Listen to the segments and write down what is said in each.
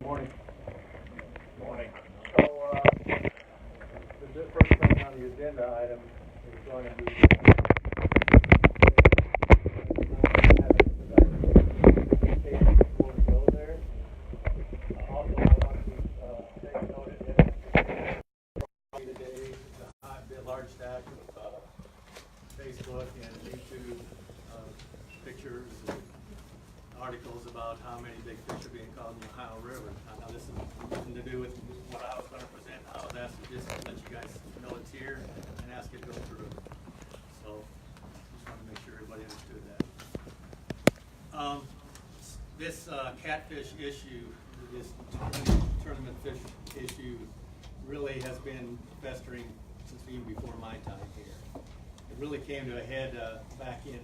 Morning. Morning. So, the first thing on the agenda item is going to be before we go there. Also, I want to take note that today the large stack of Facebook and YouTube pictures and articles about how many big fish are being caught in the Ohio River. Now this has nothing to do with what I was going to present. I was asked to just let you guys know it's here and ask it to go through. So just want to make sure everybody understood that. This catfish issue, this tournament fish issue, really has been festering since even before my time here. It really came to a head back in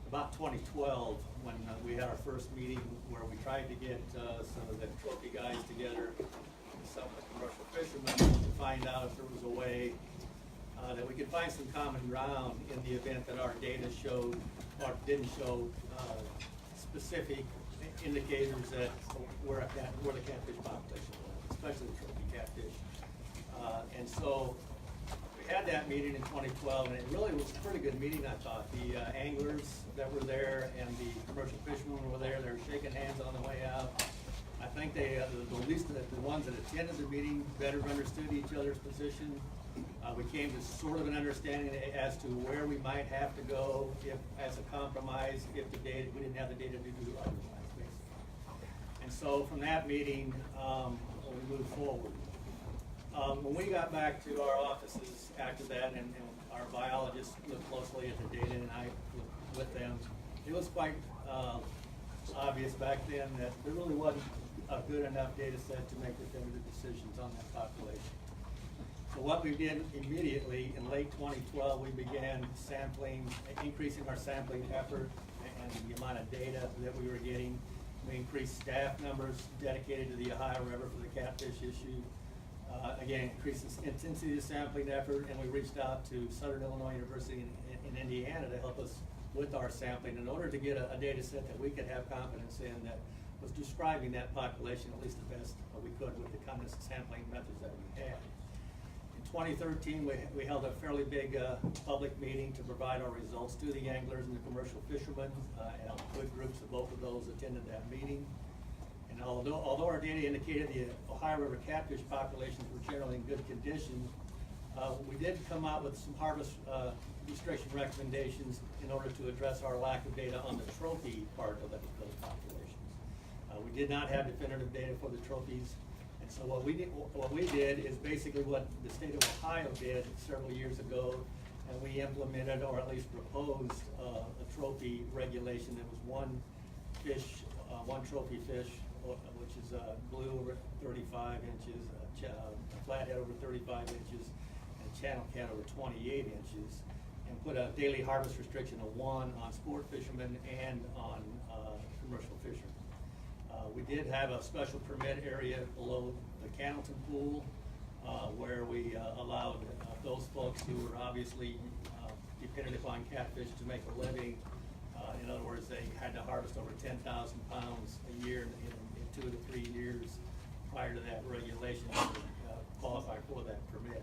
about 2012 when we had our first meeting where we tried to get some of the trophy guys together, some of the commercial fishermen, to find out if there was a way that we could find some common ground in the event that our data showed or didn't show specific indicators that where the catfish population was, especially the trophy catfish. And so we had that meeting in 2012, and it really was a pretty good meeting, I thought. The anglers that were there and the commercial fishermen were there. They were shaking hands on the way out. I think they, at least the ones that attended the meeting, better understood each other's position. We came to sort of an understanding as to where we might have to go if, as a compromise, if the data, we didn't have the data to do otherwise, basically. And so from that meeting, we moved forward. When we got back to our offices after that, and our biologists looked closely at the data, and I looked with them, it was quite obvious back then that there really wasn't a good enough data set to make definitive decisions on that population. So what we did immediately in late 2012, we began sampling, increasing our sampling effort and the amount of data that we were getting. We increased staff numbers dedicated to the Ohio River for the catfish issue. Again, increased the intensity of the sampling effort, and we reached out to Southern Illinois University in Indiana to help us with our sampling in order to get a data set that we could have confidence in that was describing that population at least the best we could with the kind of sampling methods that we had. In 2013, we held a fairly big public meeting to provide our results to the anglers and the commercial fishermen, and good groups of both of those attended that meeting. And although our data indicated the Ohio River catfish populations were generally in good condition, we did come out with some harvest restriction recommendations in order to address our lack of data on the trophy part of those populations. We did not have definitive data for the trophies, and so what we did is basically what the state of Ohio did several years ago, and we implemented, or at least proposed, a trophy regulation that was one trophy fish, which is blue over 35 inches, a flathead over 35 inches, and a channel cat over 28 inches, and put a daily harvest restriction of 1 on sport fishermen and on commercial fishermen. We did have a special permit area below the Cannleton Pool where we allowed those folks who were obviously dependent upon catfish to make a living. In other words, they had to harvest over 10,000 pounds a year in 2 to 3 years prior to that regulation to qualify for that permit.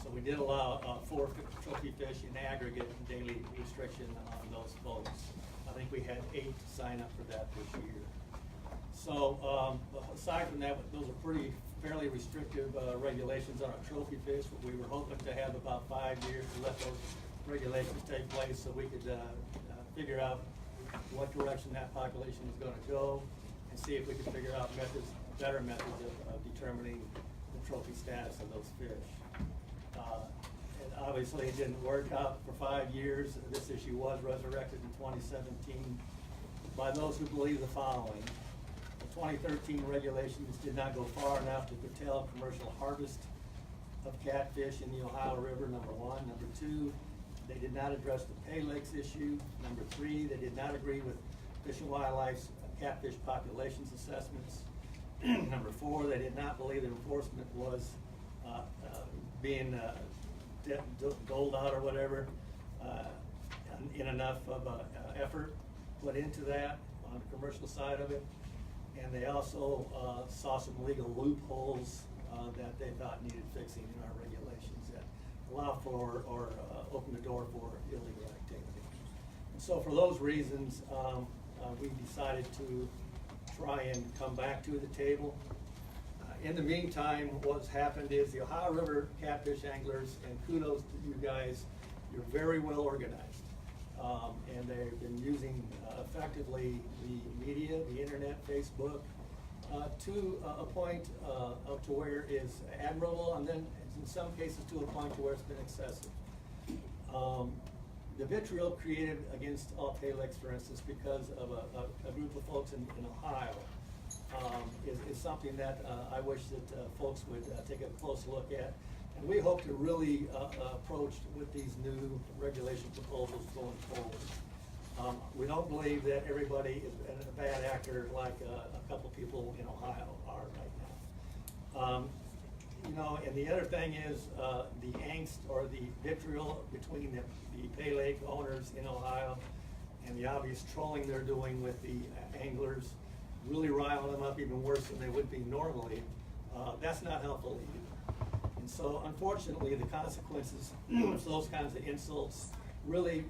So we did allow 4 trophy fish in aggregate daily restriction on those folks. I think we had 8 sign up for that this year. So aside from that, those are fairly restrictive regulations on our trophy fish. We were hoping to have about 5 years to let those regulations take place so we could figure out what direction that population is going to go and see if we could figure out better methods of determining the trophy status of those fish. And obviously it didn't work out for 5 years. This issue was resurrected in 2017 by those who believe the following. The 2013 regulations did not go far enough to curtail commercial harvest of catfish in the Ohio River, number 1. Number 2, they did not address the Paylakes issue. Number 3, they did not agree with Fish and Wildlife's catfish populations assessments. Number 4, they did not believe that enforcement was being doled out or whatever in enough of effort put into that on the commercial side of it. And they also saw some legal loopholes that they thought needed fixing in our regulations that allow for or open the door for illegal activity. And so for those reasons, we decided to try and come back to the table. In the meantime, what's happened is the Ohio River catfish anglers, and kudos to you guys, you're very well organized. And they've been using effectively the media, the internet, Facebook, to a point up to where it is admirable, and then in some cases to a point to where it's been excessive. The vitriol created against all Paylakes, for instance, because of a group of folks in Ohio, is something that I wish that folks would take a close look at. And we hope to really approach with these new regulation proposals going forward. We don't believe that everybody is a bad actor like a couple people in Ohio are right now. You know, and the other thing is the angst or the vitriol between the Paylake owners in Ohio and the obvious trolling they're doing with the anglers, really riling them up even worse than they would be normally. That's not helpful either. And so unfortunately, the consequences of those kinds of insults really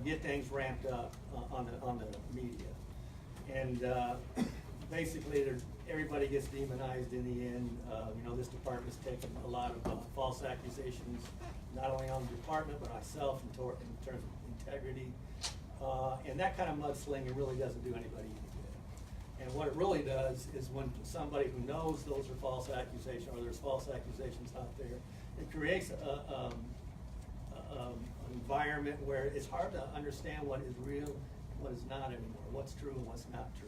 get things ramped up on the media. And basically, everybody gets demonized in the end. You know, this department's taken a lot of false accusations, not only on the department, but myself in terms of integrity. And that kind of mudslinging really doesn't do anybody any good. And what it really does is when somebody who knows those are false accusations, or there's false accusations out there, it creates an environment where it's hard to understand what is real, what is not anymore, what's true and what's not true.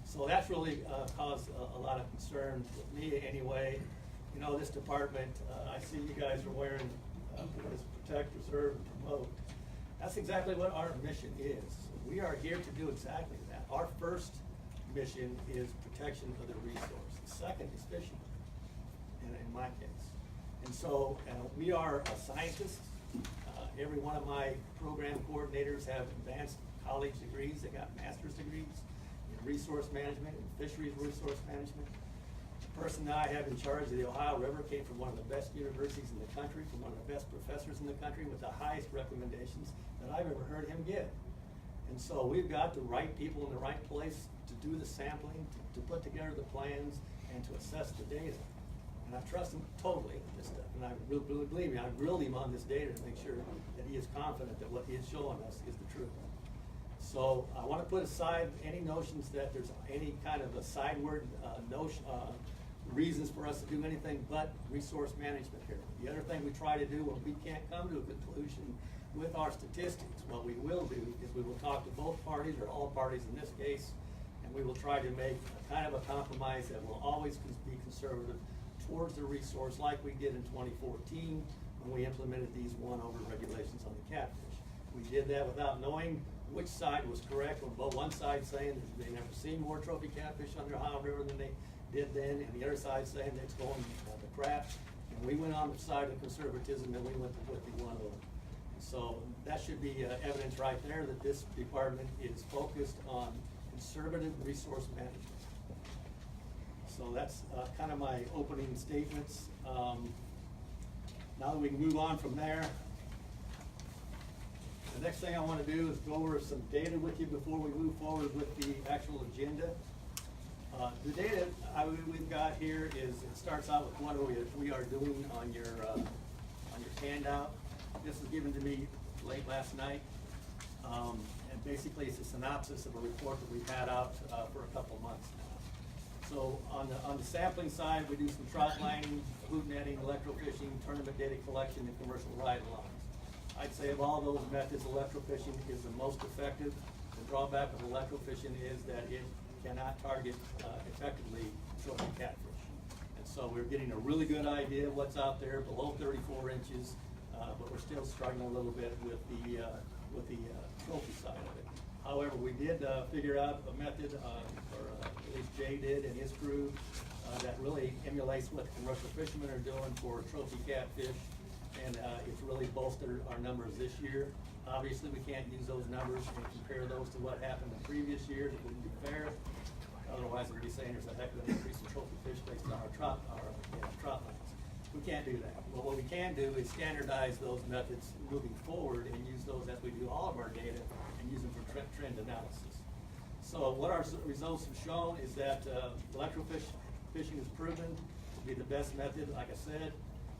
So that's really caused a lot of concern with me anyway. You know, this department, I see you guys are wearing this protect, preserve, and promote. That's exactly what our mission is. We are here to do exactly that. Our first mission is protection of the resource. The second is fishing, in my case. And so we are scientists. Every one of my program coordinators have advanced college degrees. They got master's degrees in resource management and fisheries resource management. The person that I have in charge of the Ohio River came from one of the best universities in the country, from one of the best professors in the country with the highest recommendations that I've ever heard him give. And so we've got the right people in the right place to do the sampling, to put together the plans, and to assess the data. And I trust him totally with this stuff. And I really believe me, I grilled him on this data to make sure that he is confident that what he is showing us is the truth. So I want to put aside any notions that there's any kind of a sideward reasons for us to do anything but resource management here. The other thing we try to do when we can't come to a conclusion with our statistics, what we will do is we will talk to both parties, or all parties in this case, and we will try to make a kind of a compromise that will always be conservative towards the resource, like we did in 2014 when we implemented these one-over regulations on the catfish. We did that without knowing which side was correct. Well, one side saying that they never seen more trophy catfish on the Ohio River than they did then, and the other side saying that it's going to crap. And we went on the side of conservatism, and we went with the one-over. So that should be evidence right there that this department is focused on conservative resource management. So that's kind of my opening statements. Now that we can move on from there, the next thing I want to do is go over some data with you before we move forward with the actual agenda. The data we've got here is, it starts out with what we are doing on your handout. This was given to me late last night, and basically it's a synopsis of a report that we've had out for a couple months now. So on the sampling side, we do some trout lining, hoop netting, electrofishing, tournament data collection, and commercial ride-alongs. I'd say of all those methods, electrofishing is the most effective. The drawback of electrofishing is that it cannot target effectively trophy catfish. And so we're getting a really good idea of what's out there below 34 inches, but we're still struggling a little bit with the trophy side of it. However, we did figure out a method, or at least Jay did and his crew, that really emulates what the commercial fishermen are doing for trophy catfish, and it's really bolstered our numbers this year. Obviously, we can't use those numbers and compare those to what happened in previous years. It wouldn't be fair. Otherwise, we'd be saying there's a heck of an increase in trophy fish based on our trot lines. We can't do that. But what we can do is standardize those methods moving forward and use those as we do all of our data and use them for trend analysis. So what our results have shown is that electrofishing is proven to be the best method. Like I said,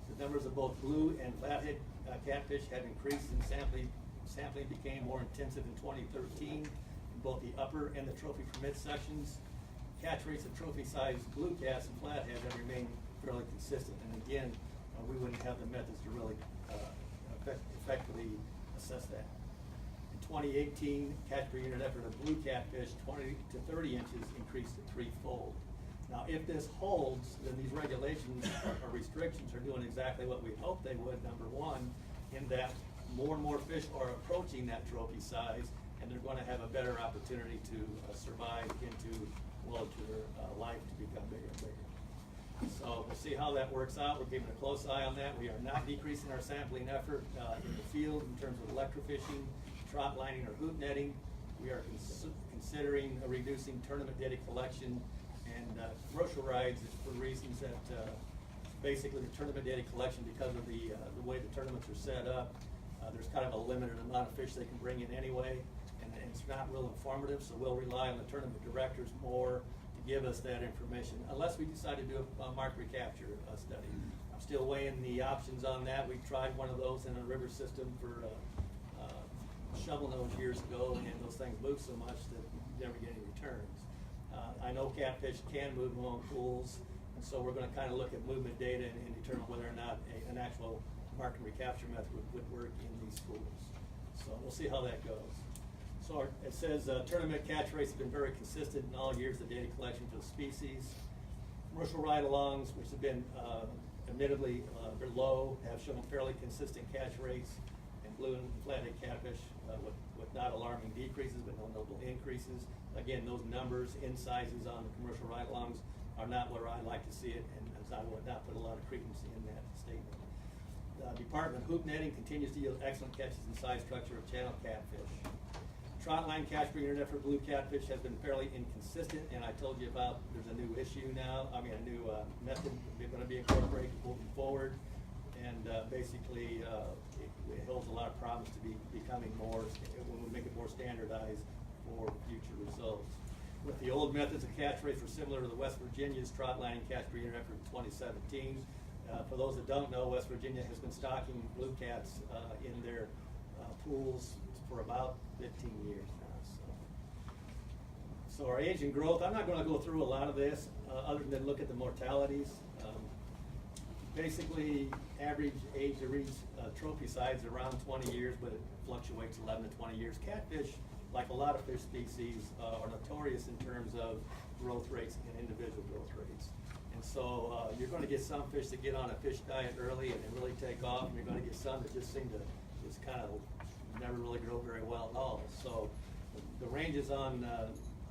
the numbers of both blue and flathead catfish have increased, and sampling became more intensive in 2013 in both the upper and the trophy permit sections. Catch rates of trophy-sized blue cats and flatheads have remained fairly consistent, and again, we wouldn't have the methods to really effectively assess that. In 2018, catch per unit effort of blue catfish 20 to 30 inches increased to threefold. Now, if this holds, then these regulations or restrictions are doing exactly what we hoped they would, number one, in that more and more fish are approaching that trophy size, and they're going to have a better opportunity to survive into larger life to become bigger and bigger. So we'll see how that works out. We're keeping a close eye on that. We are not decreasing our sampling effort in the field in terms of electrofishing, trot lining, or hoop netting. We are considering reducing tournament data collection and commercial rides for reasons that basically the tournament data collection, because of the way the tournaments are set up, there's kind of a limited amount of fish they can bring in anyway, and it's not real informative, so we'll rely on the tournament directors more to give us that information, unless we decide to do a mark recapture study. I'm still weighing the options on that. We tried one of those in a river system for shovel nose years ago, and those things move so much that you never get any returns. I know catfish can move among pools, and so we're going to kind of look at movement data and determine whether or not an actual mark and recapture method would work in these pools. So we'll see how that goes. So it says tournament catch rates have been very consistent in all years of data collection for the species. Commercial ride-alongs, which have been admittedly very low, have shown fairly consistent catch rates, and blue and flathead catfish with not alarming decreases, but no notable increases. Again, those numbers in sizes on the commercial ride-alongs are not where I'd like to see it, and I would not put a lot of credence in that statement. Department hoop netting continues to yield excellent catches in size structure of channel catfish. Trot line catch per unit effort blue catfish has been fairly inconsistent, and I told you about there's a new issue now, a new method going to be incorporated moving forward, and basically it holds a lot of problems to be becoming more, when we make it more standardized for future results. With the old methods of catch rates were similar to the West Virginia's trot lining catch per unit effort in 2017. For those that don't know, West Virginia has been stocking blue cats in their pools for about 15 years now. So our age and growth, I'm not going to go through a lot of this other than look at the mortalities. Basically, average age to reach trophy size is around 20 years, but it fluctuates 11 to 20 years. Catfish, like a lot of fish species, are notorious in terms of growth rates and individual growth rates. And so you're going to get some fish that get on a fish diet early and really take off, and you're going to get some that just seem to just kind of never really grow very well at all. So the ranges on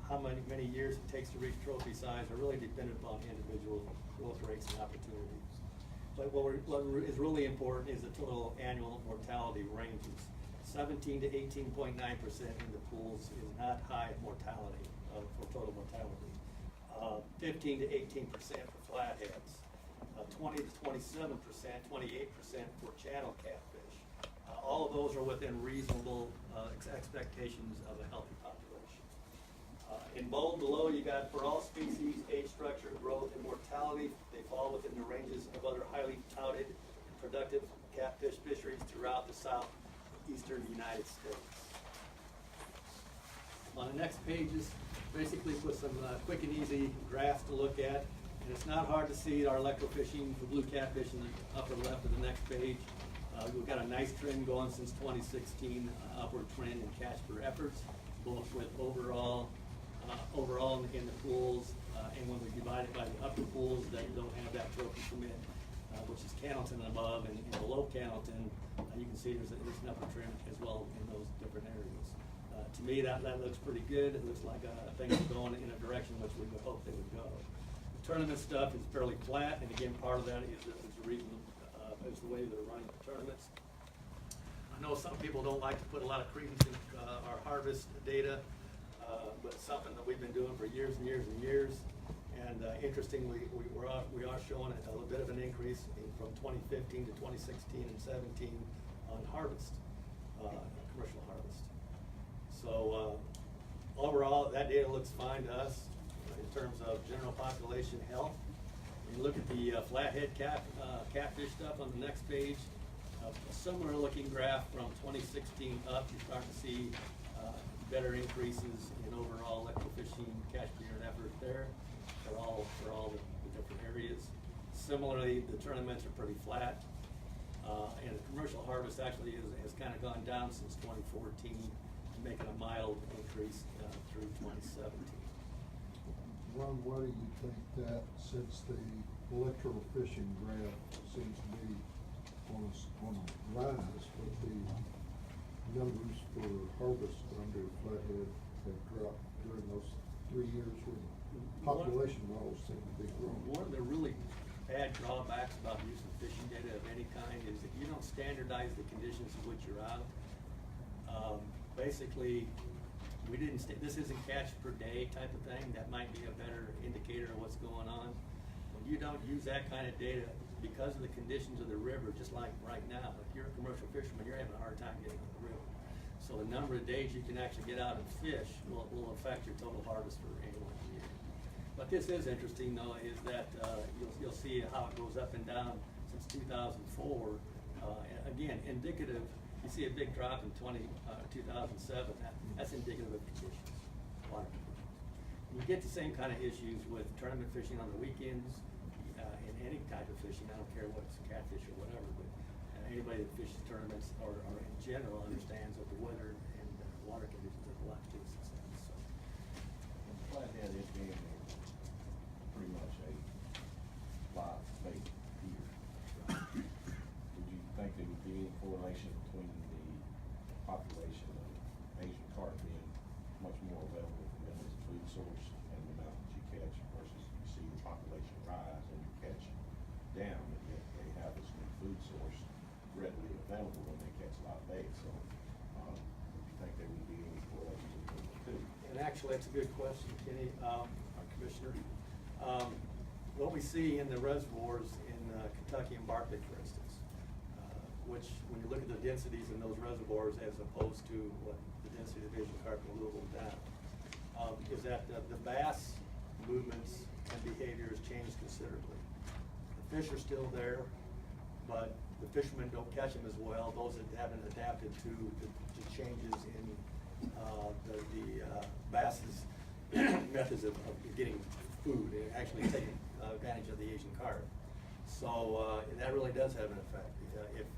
how many years it takes to reach trophy size are really dependent upon individual growth rates and opportunities. But what is really important is the total annual mortality ranges. 17 to 18.9% in the pools is not high mortality for total mortality. 15 to 18% for flatheads. 20 to 27%, 28% for channel catfish. All of those are within reasonable expectations of a healthy population. In bold below, you got for all species, age structure, growth, and mortality. They fall within the ranges of other highly touted and productive catfish fisheries throughout the southeastern United States. On the next pages, basically put some quick and easy graphs to look at. And it's not hard to see our electrofishing for blue catfish in the upper left of the next page. We've got a nice trend going since 2016, upward trend in catch per efforts, both with overall in the pools, and when we divide it by the upper pools that don't have that trophy permit, which is Cannleton and above, and below Cannleton, you can see there's an upward trend as well in those different areas. To me, that looks pretty good. It looks like things are going in a direction which we would hope they would go. The tournament stuff is fairly flat, and again, part of that is the reason is the way they're running the tournaments. I know some people don't like to put a lot of credence in our harvest data. but it's something that we've been doing for years and years and years. And interestingly, we are showing a little bit of an increase from 2015 to 2016 and 17 on harvest, commercial harvest. So overall, that data looks fine to us in terms of general population health. When you look at the flathead catfish stuff on the next page, a similar looking graph from 2016 up, you're starting to see better increases in overall electrofishing catch per unit effort there for all the different areas. Similarly, the tournaments are pretty flat, and the commercial harvest actually has kind of gone down since 2014, making a mild increase through 2017. Ron, why do you think that, since the electrofishing graph seems to be on a rise, but the numbers for harvest under flathead have dropped during those 3 years when population levels seem to be growing? One of the really bad drawbacks about using fishing data of any kind is if you don't standardize the conditions in which you're out. Basically, this isn't catch per day type of thing. That might be a better indicator of what's going on. When you don't use that kind of data because of the conditions of the river, just like right now, if you're a commercial fisherman, you're having a hard time getting on the river. So the number of days you can actually get out and fish will affect your total harvest for any one year. What this is interesting though is that you'll see how it goes up and down since 2004. Again, indicative. You see a big drop in 2007. That's indicative of conditions, water conditions. You get the same kind of issues with tournament fishing on the weekends, in any type of fishing. I don't care what it's catfish or whatever, but anybody that fishes tournaments or in general understands that the weather and water conditions have a lot to do with success. So. Flathead is being pretty much a live bait here. Would you think there would be any correlation between the population of Asian carp being much more available from them as a food source and the amount that you catch versus you see the population rise and you catch down, and yet they have this new food source readily available when they catch a lot of bait? So do you think there would be any correlation between the two? And actually, that's a good question, Kenny, Commissioner. What we see in the reservoirs in Kentucky and Barkley, for instance, which when you look at the densities in those reservoirs as opposed to what the density of Asian carp in Louisville down, is that the bass movements and behaviors change considerably. The fish are still there, but the fishermen don't catch them as well. Those that haven't adapted to the changes in the bass's methods of getting food and actually taking advantage of the Asian carp. So that really does have an effect.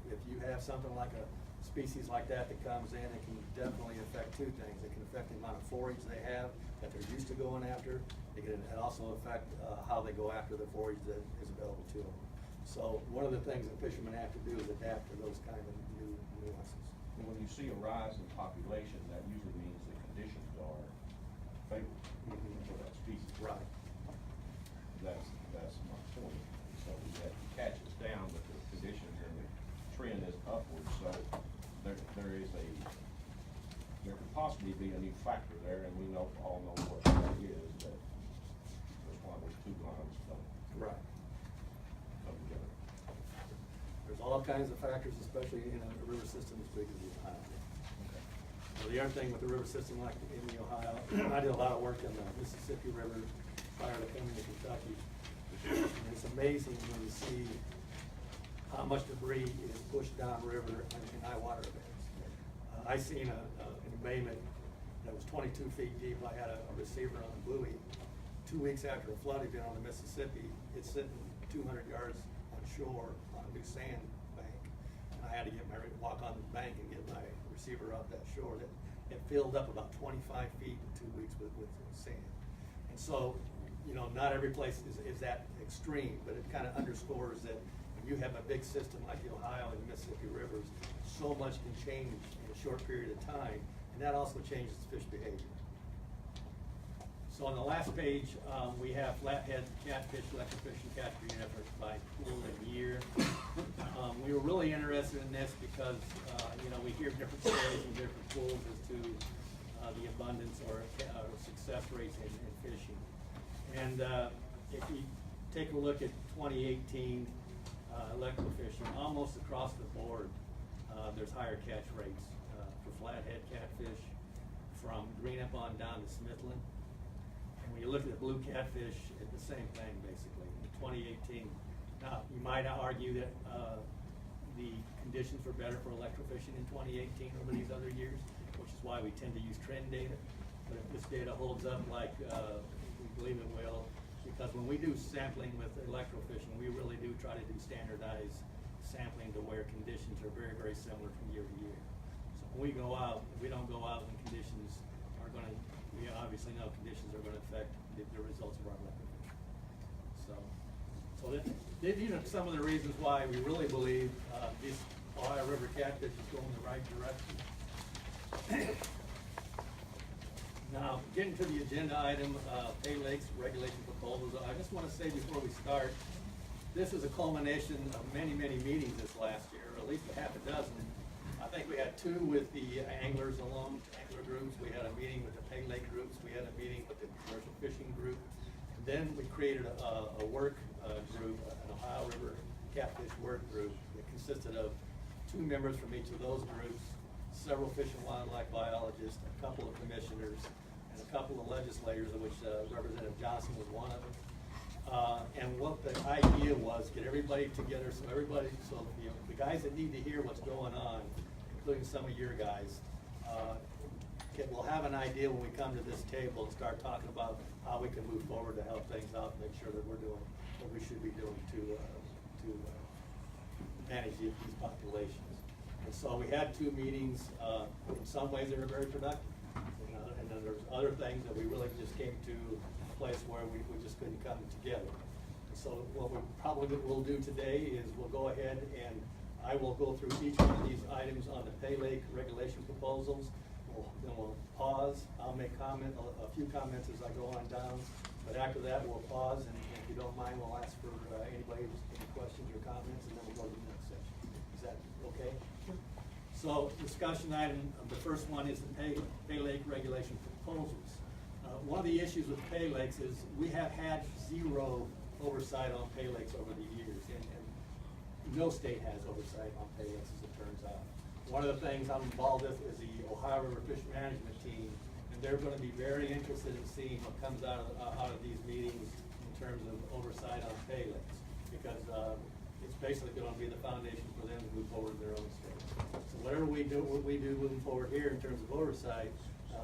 If you have something like a species like that comes in, it can definitely affect two things. It can affect the amount of forage they have that they're used to going after. It can also affect how they go after the forage that is available to them. So one of the things that fishermen have to do is adapt to those kind of new nuances. And when you see a rise in population, that usually means the conditions are favorable for that species. Right. That's my point. So we have to catch us down, but the conditions and the trend is upward. So there could possibly be a new factor there, and we all know what that is. That that's why those two lines don't Right. come together. There's all kinds of factors, especially in a river system as big as the Ohio. Okay. Well, the other thing with the river system like in the Ohio, I did a lot of work in the Mississippi River prior to coming to Kentucky. And it's amazing when you see how much debris is pushed downriver in high water events. I seen an embayment that was 22 feet deep. I had a receiver on a buoy. 2 weeks after a flood event on the Mississippi, it's sitting 200 yards on shore on a new sand bank. And I had to walk on the bank and get my receiver off that shore. It filled up about 25 feet in 2 weeks with sand. And so, not every place is that extreme, but it kind of underscores that when you have a big system like the Ohio and the Mississippi rivers, so much can change in a short period of time, and that also changes fish behavior. So on the last page, we have flathead catfish, electrofishing catch per unit effort by pool and year. We were really interested in this because, we hear different stories from different pools as to the abundance or success rates in fishing. And if you take a look at 2018 electrofishing, almost across the board, there's higher catch rates for flathead catfish from Greenup on down to Smithland. And when you look at the blue catfish, it's the same thing basically in 2018. Now, you might argue that the conditions were better for electrofishing in 2018 over these other years, which is why we tend to use trend data. But if this data holds up like we believe it will, because when we do sampling with electrofishing, we really do try to do standardized sampling to where conditions are very, very similar from year to year. So when we go out, we don't go out when conditions are gonna, we obviously know conditions are gonna affect the results of our electrofishing. So these are some of the reasons why we really believe this Ohio River catfish is going the right direction. Now, getting to the agenda item, Paylakes regulation proposals, I just want to say before we start, this is a culmination of many, many meetings this last year, or at least a half a dozen. I think we had two with the anglers alone, angler groups. We had a meeting with the Paylake groups. We had a meeting with the commercial fishing group. Then we created a work group, an Ohio River catfish work group that consisted of 2 members from each of those groups, several fish and wildlife biologists, a couple of commissioners, and a couple of legislators, of which Representative Johnson was one of them. And what the idea was, get everybody together, so the guys that need to hear what's going on, including some of your guys, we'll have an idea when we come to this table and start talking about how we can move forward to help things out and make sure that we're doing what we should be doing to manage these populations. And so we had 2 meetings. In some ways, they were very productive. And then there's other things that we really just came to a place where we just couldn't come together. And so what we probably will do today is we'll go ahead and I will go through each one of these items on the Paylake regulation proposals. Then we'll pause. I'll make a few comments as I go on down. But after that, we'll pause, and if you don't mind, we'll ask for anybody with any questions or comments, and then we'll go to the next section. Is that okay? Sure. So, discussion item, the first one is the Paylake regulation proposals. One of the issues with Paylakes is we have had 0 oversight on Paylakes over the years, and no state has oversight on Paylakes, as it turns out. One of the things I'm involved with is the Ohio River Fish Management team, and they're going to be very interested in seeing what comes out of these meetings in terms of oversight on Paylakes, because it's basically going to be the foundation for them to move forward in their own state. So whatever we do moving forward here in terms of oversight,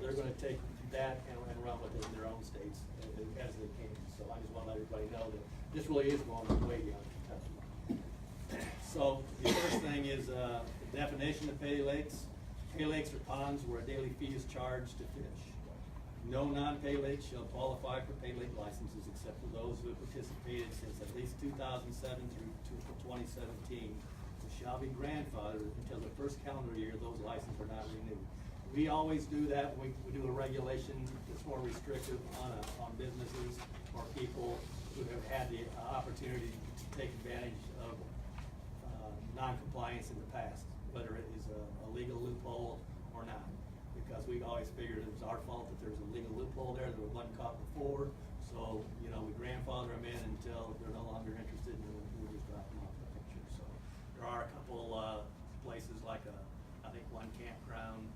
they're going to take that and run with it in their own states as they can. So I just want to let everybody know that this really is going way beyond Kentucky. So the first thing is the definition of Paylakes. Paylakes are ponds where a daily fee is charged to fish. No non-Paylakes shall qualify for Paylake licenses except for those who have participated since at least 2007 through 2017, who shall be grandfathered until the first calendar year those licenses are not renewed. We always do that when we do a regulation that's more restrictive on businesses or people who have had the opportunity to take advantage of non-compliance in the past, whether it is a legal loophole or not. Because we always figured it was our fault that there was a legal loophole there that wasn't caught before. So, we grandfather them in until they're no longer interested, and we just drop them off the picture. So there are a couple places like I think one campground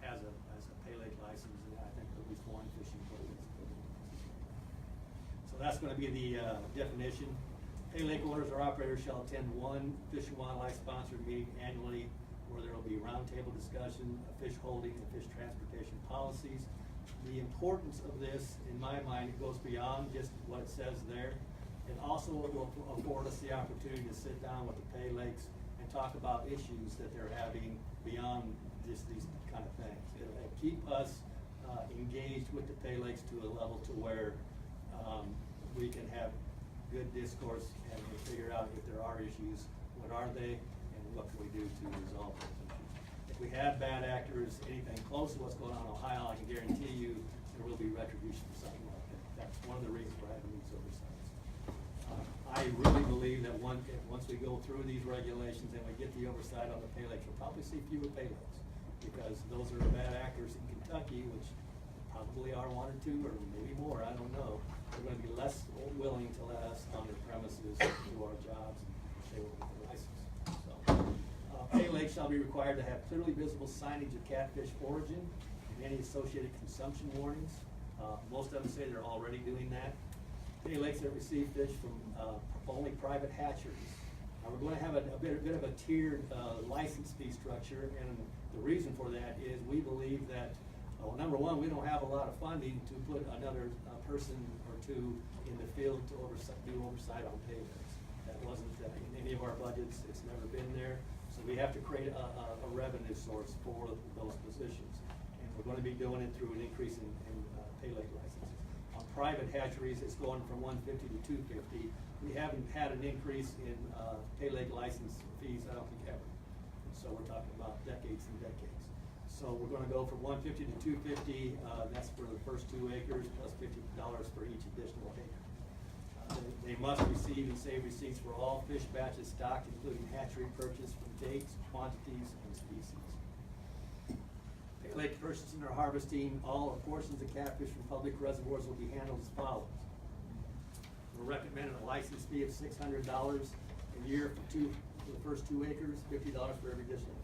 has a Paylake license, and I think at least one fishing place. So that's going to be the definition. Paylake owners or operators shall attend one Fish and Wildlife sponsored meeting annually where there will be roundtable discussion of fish holding and fish transportation policies. The importance of this, in my mind, it goes beyond just what it says there. It also will afford us the opportunity to sit down with the Paylakes and talk about issues that they're having beyond just these kind of things. It'll keep us engaged with the Paylakes to a level to where we can have good discourse and figure out if there are issues, what are they, and what can we do to resolve those issues. If we have bad actors, anything close to what's going on in Ohio, I can guarantee you there will be retribution for something like that. That's one of the reasons we're having these oversights. I really believe that once we go through these regulations and we get the oversight on the Paylakes, we'll probably see fewer Paylakes, because those are the bad actors in Kentucky, which probably are one or two, or maybe more, I don't know. They're gonna be less willing to let us on their premises do our jobs, and they will get the license, so. Paylakes shall be required to have clearly visible signage of catfish origin and any associated consumption warnings. Most of them say they're already doing that. Paylakes that receive fish from, only private hatcheries. Now, we're gonna have a bit of a tiered, license fee structure, and the reason for that is we believe that, well, number one, we don't have a lot of funding to put another, person or two in the field to do oversight on paylakes. That wasn't in any of our budgets, it's never been there, so we have to create a revenue source for those positions. And we're gonna be doing it through an increase in paylake licenses. On private hatcheries, it's going from 150 to 250. We haven't had an increase in paylake license fees, I don't think ever. So we're talking about decades and decades. So we're gonna go from 150 to 250, that's for the first 2 acres, plus $50 for each additional acre. They must receive and save receipts for all fish batches stocked, including hatchery purchase from dates, quantities, and species. Paylake purchasing or harvesting all or portions of catfish from public reservoirs will be handled as follows. We're recommending a license fee of $600 a year for the first 2 acres, $50 for every additional.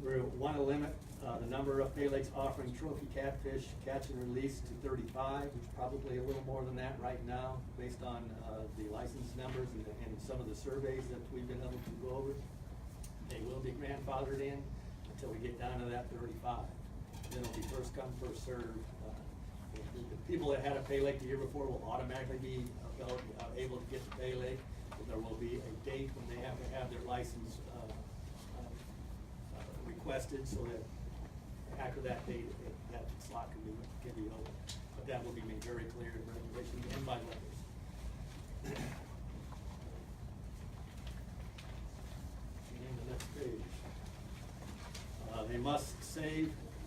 We want to limit the number of paylakes offering trophy catfish catch and release to 35, which is probably a little more than that right now, based on the license numbers and some of the surveys that we've been able to go over. They will be grandfathered in until we get down to that 35. Then it'll be first come, first served. The people that had a paylake the year before will automatically be able to get the paylake. There will be a date when they have to have their license requested, so that after that date, that slot can be open. But that will be made very clear in regulations and by letters. And the next page. They must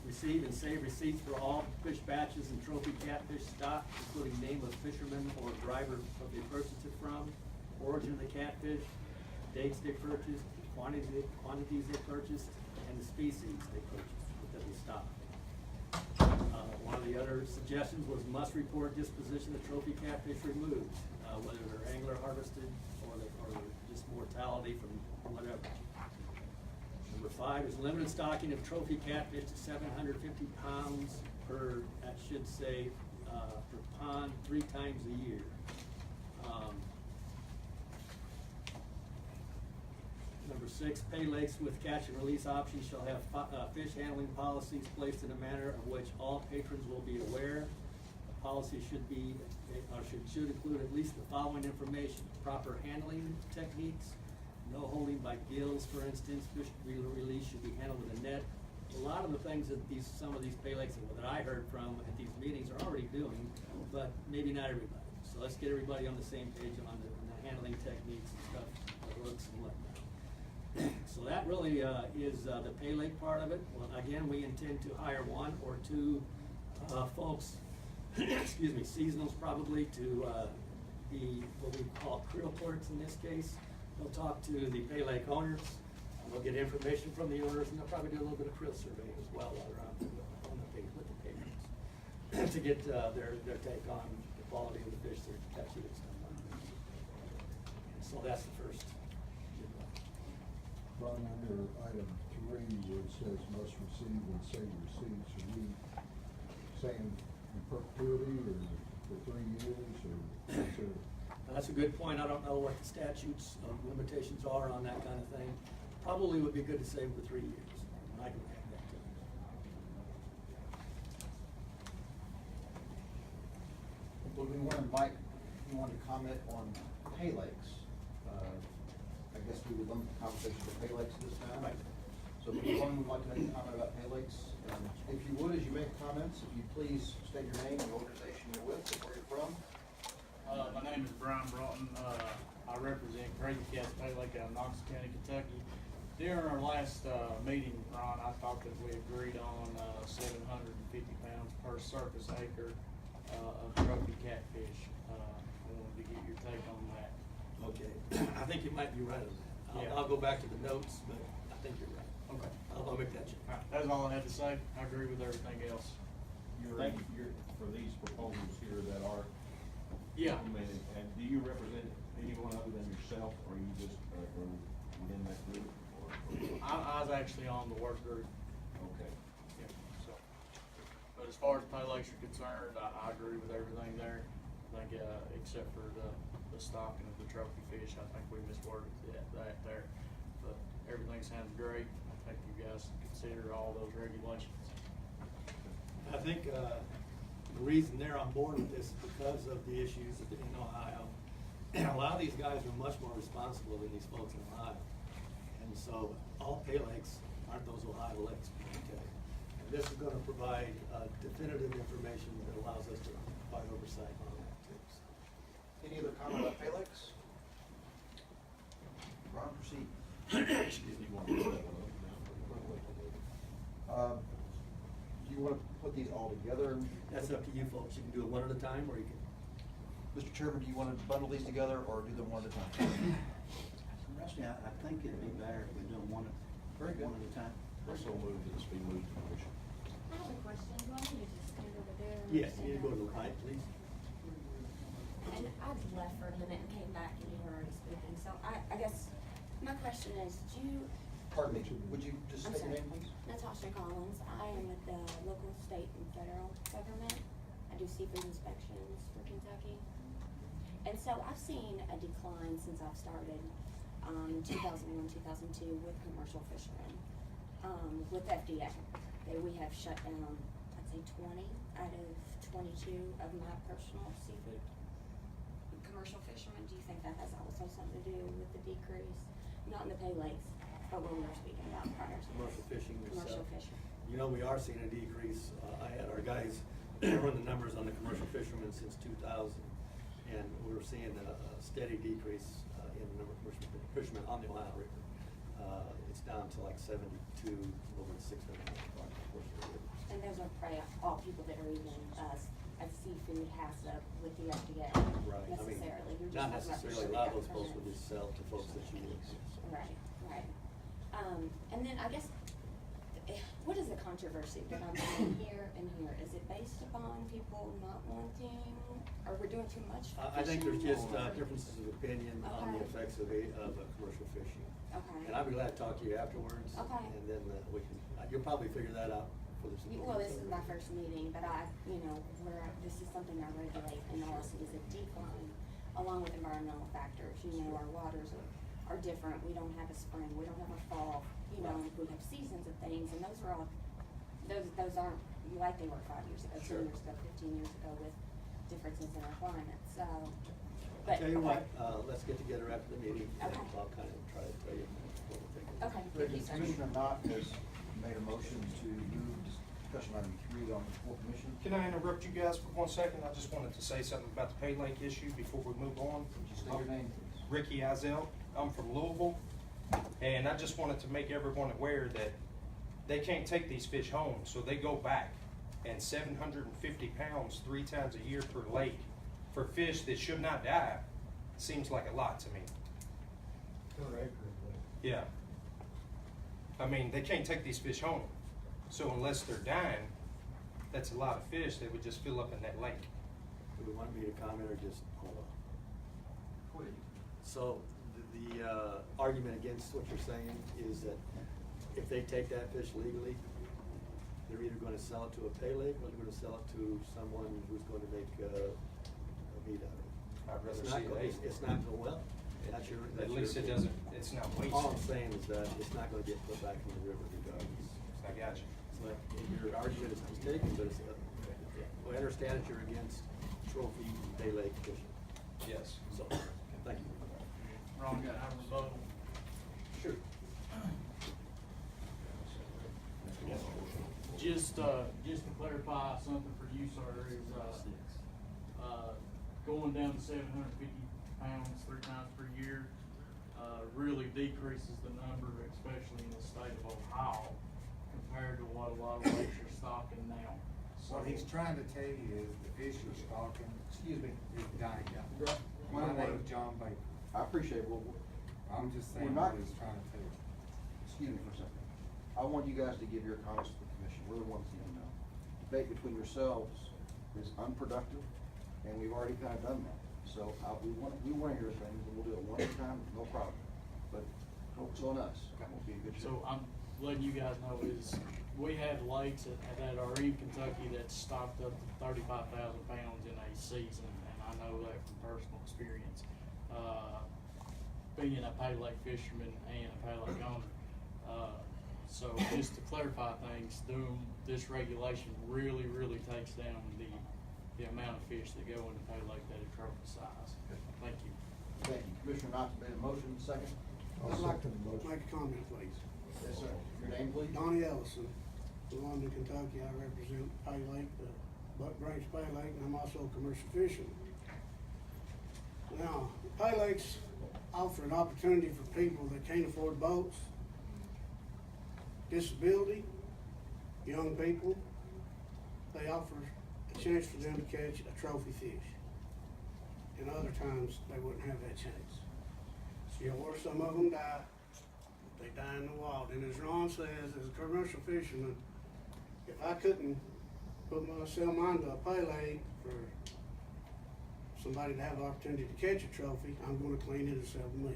receive and save receipts for all fish batches and trophy catfish stock, including name of fisherman or driver that they purchased it from, origin of the catfish, dates they purchased, quantities they purchased, and the species they purchased that they stocked. One of the other suggestions was must report disposition of trophy catfish removed, whether they're angler harvested or just mortality from whatever. Number 5 is limited stocking of trophy catfish to 750 pounds per, that should say, per pond 3 times a year. Number 6, paylakes with catch and release options shall have fish handling policies placed in a manner of which all patrons will be aware. The policy should include at least the following information: proper handling techniques, no holding by gills, for instance. Fish release should be handled with a net. A lot of the things that some of these paylakes that I heard from at these meetings are already doing, but maybe not everybody. So let's get everybody on the same page on the handling techniques and stuff, the hooks and whatnot. So that really is the paylake part of it. Well, again, we intend to hire 1 or 2 folks, excuse me, seasonals probably, to be what we call creel clerks in this case. They'll talk to the paylake owners, they'll get information from the owners, and they'll probably do a little bit of creel surveying as well while they're on the page with the patrons to get their take on the quality of the fish they're catching and stuff like that. So that's the first. Ron, under item 3, where it says must receive and save receipts, are we saying in perpetuity or for 3 years, or is there? That's a good point. I don't know what the statutes limitations are on that kind of thing. Probably would be good to save for 3 years. I can add that to it. Well, Mike, you want to comment on paylakes? I guess we would limit the conversation to paylakes this time. Right. So if anyone would like to make a comment about paylakes, if you would, as you make comments, if you please state your name and the organization you're with and where you're from. My name is Brian Broughton. I represent Crazy Cats Paylake out of Knox County, Kentucky. During our last meeting, Ron, I thought that we agreed on 750 pounds per surface acre of trophy catfish. I wanted to get your take on that. Okay, I think you might be right on that. Yeah. I'll go back to the notes, but I think you're right. Okay. I'll make that change. All right, that's all I had to say. I agree with everything else. You're, for these proposals here that are Yeah. implemented, and do you represent anyone other than yourself, or you just, or within that group, or? I was actually on the work group. Okay. Yeah, so, but as far as Paylakes are concerned, I agree with everything there. I think, except for the stocking of the trophy fish, I think we misworded that there. But everything sounds great. I think you guys consider all those regulations. I think, the reason they're on board with this is because of the issues in Ohio. And a lot of these guys are much more responsible than these folks in Ohio. And so all Paylakes aren't those Ohio lakes, okay? And this is gonna provide, definitive information that allows us to provide oversight on that too. So. Any other comment about Paylakes? Ron, proceed. Excuse me, one more. Do you want to put these all together? That's up to you folks. You can do it one at a time, or you can. Mr. Chairman, do you want to bundle these together or do them one at a time? Rusty, I think it'd be better if we do them one Very good. at a time. Also move that this be moved to commission. I have a question. Do I need to just stand over there? or Yes, stand you go to the up? mic, please. And I've left for a minute and came back and you were already speaking, so I guess my question is, do you? Pardon me, would you just I'm state your sorry. name, please? Natasha Collins. I am with the local, state, and federal government. I do seafood inspections for Kentucky. And so I've seen a decline since I've started, 2001, 2002 with commercial fishermen. With FDA, we have shut down, I'd say 20 out of 22 of my personal seafood commercial fishermen. Do you think that has also something to do with the decrease? Not in the Paylakes, but what we were speaking about prior to this. Commercial fishing Commercial yourself. fishing. You know, we are seeing a decrease. I had our guys run the numbers on the commercial fishermen since 2000, and we were seeing a steady decrease in the number of commercial fishermen on the Ohio River. It's down to like 72 over 600. And those are probably all people that are even, a seafood HACCP with the FDA Right. I mean, necessarily. You're just not talking about necessarily. A fishery lot of those folks government. would just sell to folks that you use. Right, right. And then I guess, what is the controversy that I'm seeing here and here? Is it based upon people not wanting, or we're doing too much fishing? I think there's just or- differences of opinion on the Okay. effects of commercial fishing. Okay. And I'd be glad to talk to you afterwards. Okay. And then we can, you'll probably figure that out for this. Well, this is my first meeting, but this is something I regulate, and all I see is a decline, along with environmental factors. Our waters are different. We don't have a spring, we don't have a fall, we have seasons of things, and those are all, those aren't like they were 5 years ago, 10 Sure. years ago, 15 years ago, with differences in our climate, so. I'll But, tell you what, okay. let's get together after the meeting, and Okay. I'll kind of try to tell you what we're thinking. Okay, thank you, sir. Commissioner Knott has made a motion to move discussion item 3 on the full commission. Can I interrupt you guys for 1 second? I just wanted to say something about the Paylake issue before we move on. Would you state your name, please? Ricky Izell, I'm from Louisville, and I just wanted to make everyone aware that they can't take these fish home, so they go back. And 750 pounds 3 times a year per lake for fish that should not die seems like a lot to me. Per acre, Yeah. I mean, they can't take these fish home. So unless they're dying, that's a lot of fish that would just fill up in that lake. Do we want me to comment or just hold on? Please. So the argument against what you're saying is that if they take that fish legally, they're either going to sell it to a Paylake or they're going to sell it to someone who's going to make a meat out of it. I'd rather It's not see it go- ate. It's not going well. That's your. At least it doesn't, it's not wasted. All I'm saying is that it's not going to get put back in the river regardless. I got you. But your argument is mistaken, but it's, we understand that you're against trophy Paylake fishing. Yes. So, thank you. Ron, got a rebuttal. Sure. Just to clarify something for you, sir, is, going down to 750 pounds 3 times per year, really decreases the number, especially in the state of Ohio, compared to what a lot of lakes are stocking now. So What he's trying to tell you is the fish you're stocking, Excuse me. is dying. Right. My name's John Baker. I appreciate it. Well, I'm just We're saying not- what he's trying to tell you. excuse me for a second. I want you guys to give your comments to the commission. We're the ones that know. Debate between yourselves is unproductive, and we've already kind of done that. So, we want to hear things, and we'll do it one at a time, no problem. But focus on us. That will be a good show. So I'm letting you guys know is, we have lakes that are in Kentucky that's stocked up to 35,000 pounds in a season, and I know that from personal experience. Being a Paylake fisherman and a Paylake owner. So just to clarify things, this regulation really, really takes down the amount of fish that go into Paylake that are trophy size. Thank you. Thank you. Commissioner Knott made a motion, second. I'll I'd like to second the motion. make a comment, please. Yes, sir. Your name, please? Donnie Ellison, from London, Kentucky. I represent Paylake, the Buck Branch Paylake, and I'm also a commercial fisherman. Now, Paylakes offer an opportunity for people that can't afford boats, disability, young people. They offer a chance for them to catch a trophy fish. And other times, they wouldn't have that chance. So, where some of them die, they die in the wild. And as Ron says, as a commercial fisherman, if I couldn't sell mine to a Paylake for somebody to have the opportunity to catch a trophy, I'm gonna clean it and sell to me.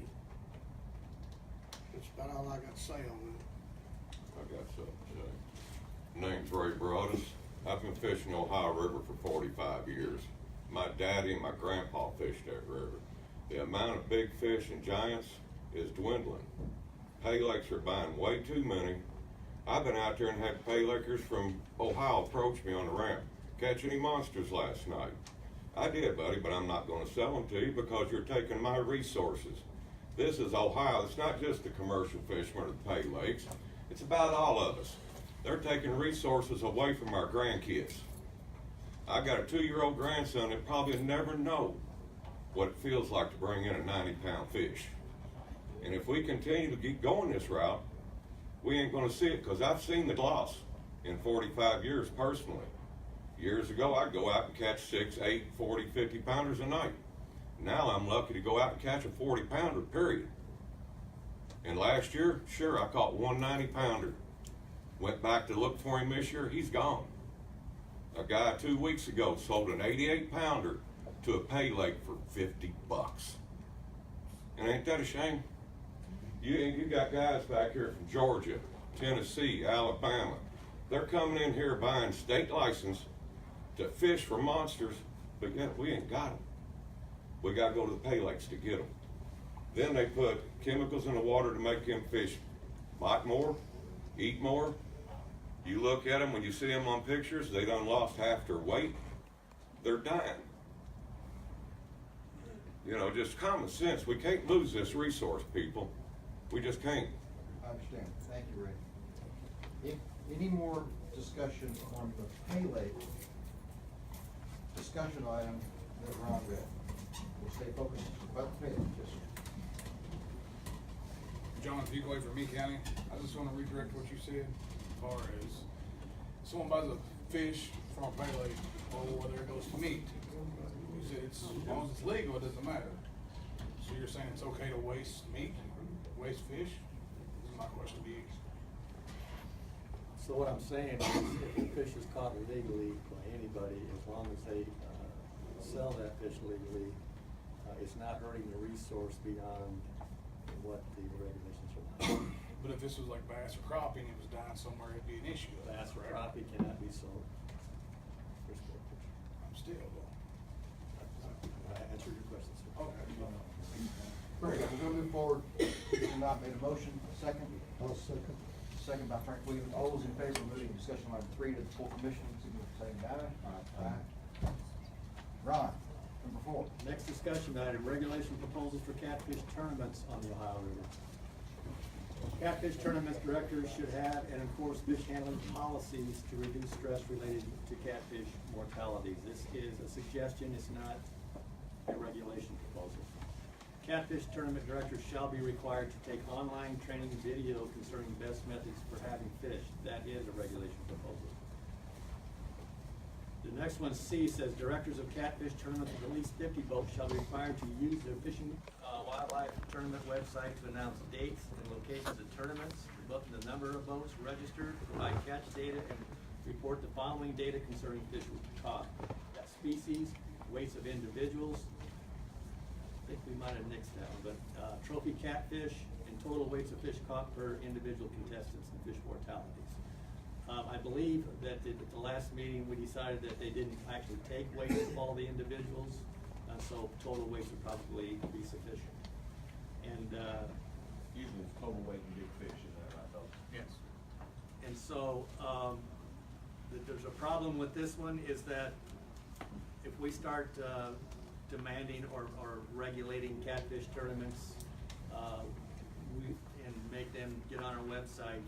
That's about all I got to say on that. I got something to say. Name's Ray Broadus. I've been fishing the Ohio River for 45 years. My daddy and my grandpa fished that river. The amount of big fish and giants is dwindling. Paylakes are buying way too many. I've been out there and had Paylakers from Ohio approach me on the ramp. Catch any monsters last night? I did, buddy, but I'm not going to sell them to you because you're taking my resources. This is Ohio. It's not just the commercial fishermen or the Paylakes. It's about all of us. They're taking resources away from our grandkids. I got a 2-year-old grandson that probably never know what it feels like to bring in a 90-pound fish. And if we continue to keep going this route, we ain't going to see it, because I've seen the loss in 45 years personally. Years ago, I'd go out and catch 6, 8, 40, 50 pounders a night. Now I'm lucky to go out and catch a 40 pounder, period. And last year, sure, I caught one 90 pounder. Went back to look for him this year, he's gone. A guy 2 weeks ago sold an 88 pounder to a Paylake for $50. And ain't that a shame? You got guys back here from Georgia, Tennessee, Alabama. They're coming in here buying state license to fish for monsters, but yet we ain't got them. We got to go to the Paylakes to get them. Then they put chemicals in the water to make them fish bite more, eat more. You look at them, when you see them on pictures, they done lost half their weight. They're dying. You know, just common sense. We can't lose this resource, people. We just can't. I understand. Thank you, Ray. Any more discussion on the Paylake discussion item that Ron read? We'll stay focused about the Paylake. Yes, sir. John, if you go away from me, County, I just want to redirect what you said as far as someone buys a fish from a Paylake or whether it goes to meat. You said it's, as long as it's legal, it doesn't matter. So you're saying it's okay to waste meat, waste fish? This is my question to you. So what I'm saying is, if the fish is caught illegally by anybody, as long as they sell that fish legally, it's not hurting the resource beyond what the regulations allow. But if this was like bass or crappie and it was dying somewhere, it'd be an issue. Bass or correct? crappie cannot be sold for sport I'm still though. fishing. I answered your question, sir. Okay. Very good. We're gonna move forward. Commissioner Knott made a motion. Second. I'll second. Second by Frank Williams. All those in favor of moving discussion item 3 to the full commission, signify by saying aye. Aye. Ron, number 4. Next discussion item, regulation proposals for catfish tournaments on the Ohio River. Catfish tournaments directors should have and enforce fish handling policies to reduce stress related to catfish mortalities. This is a suggestion, it's not a regulation proposal. Catfish tournament directors shall be required to take online training video concerning best methods for having fish. That is a regulation proposal. The next one, C, says directors of catfish tournaments with at least 50 boats shall be required to use their fishing wildlife tournament website to announce dates and locations of tournaments, the number of boats registered, provide catch data, and report the following data concerning fish caught. That's species, weights of individuals. I think we might have nixed that one, but trophy catfish and total weights of fish caught per individual contestants and fish mortalities. I believe that at the last meeting, we decided that they didn't actually take weights of all the individuals, so total weights would probably be sufficient. And, Usually it's total weight and big fish, is that right, though? Yes. and so, there's a problem with this one, is that if we start, demanding or regulating catfish tournaments, and make them get on our website,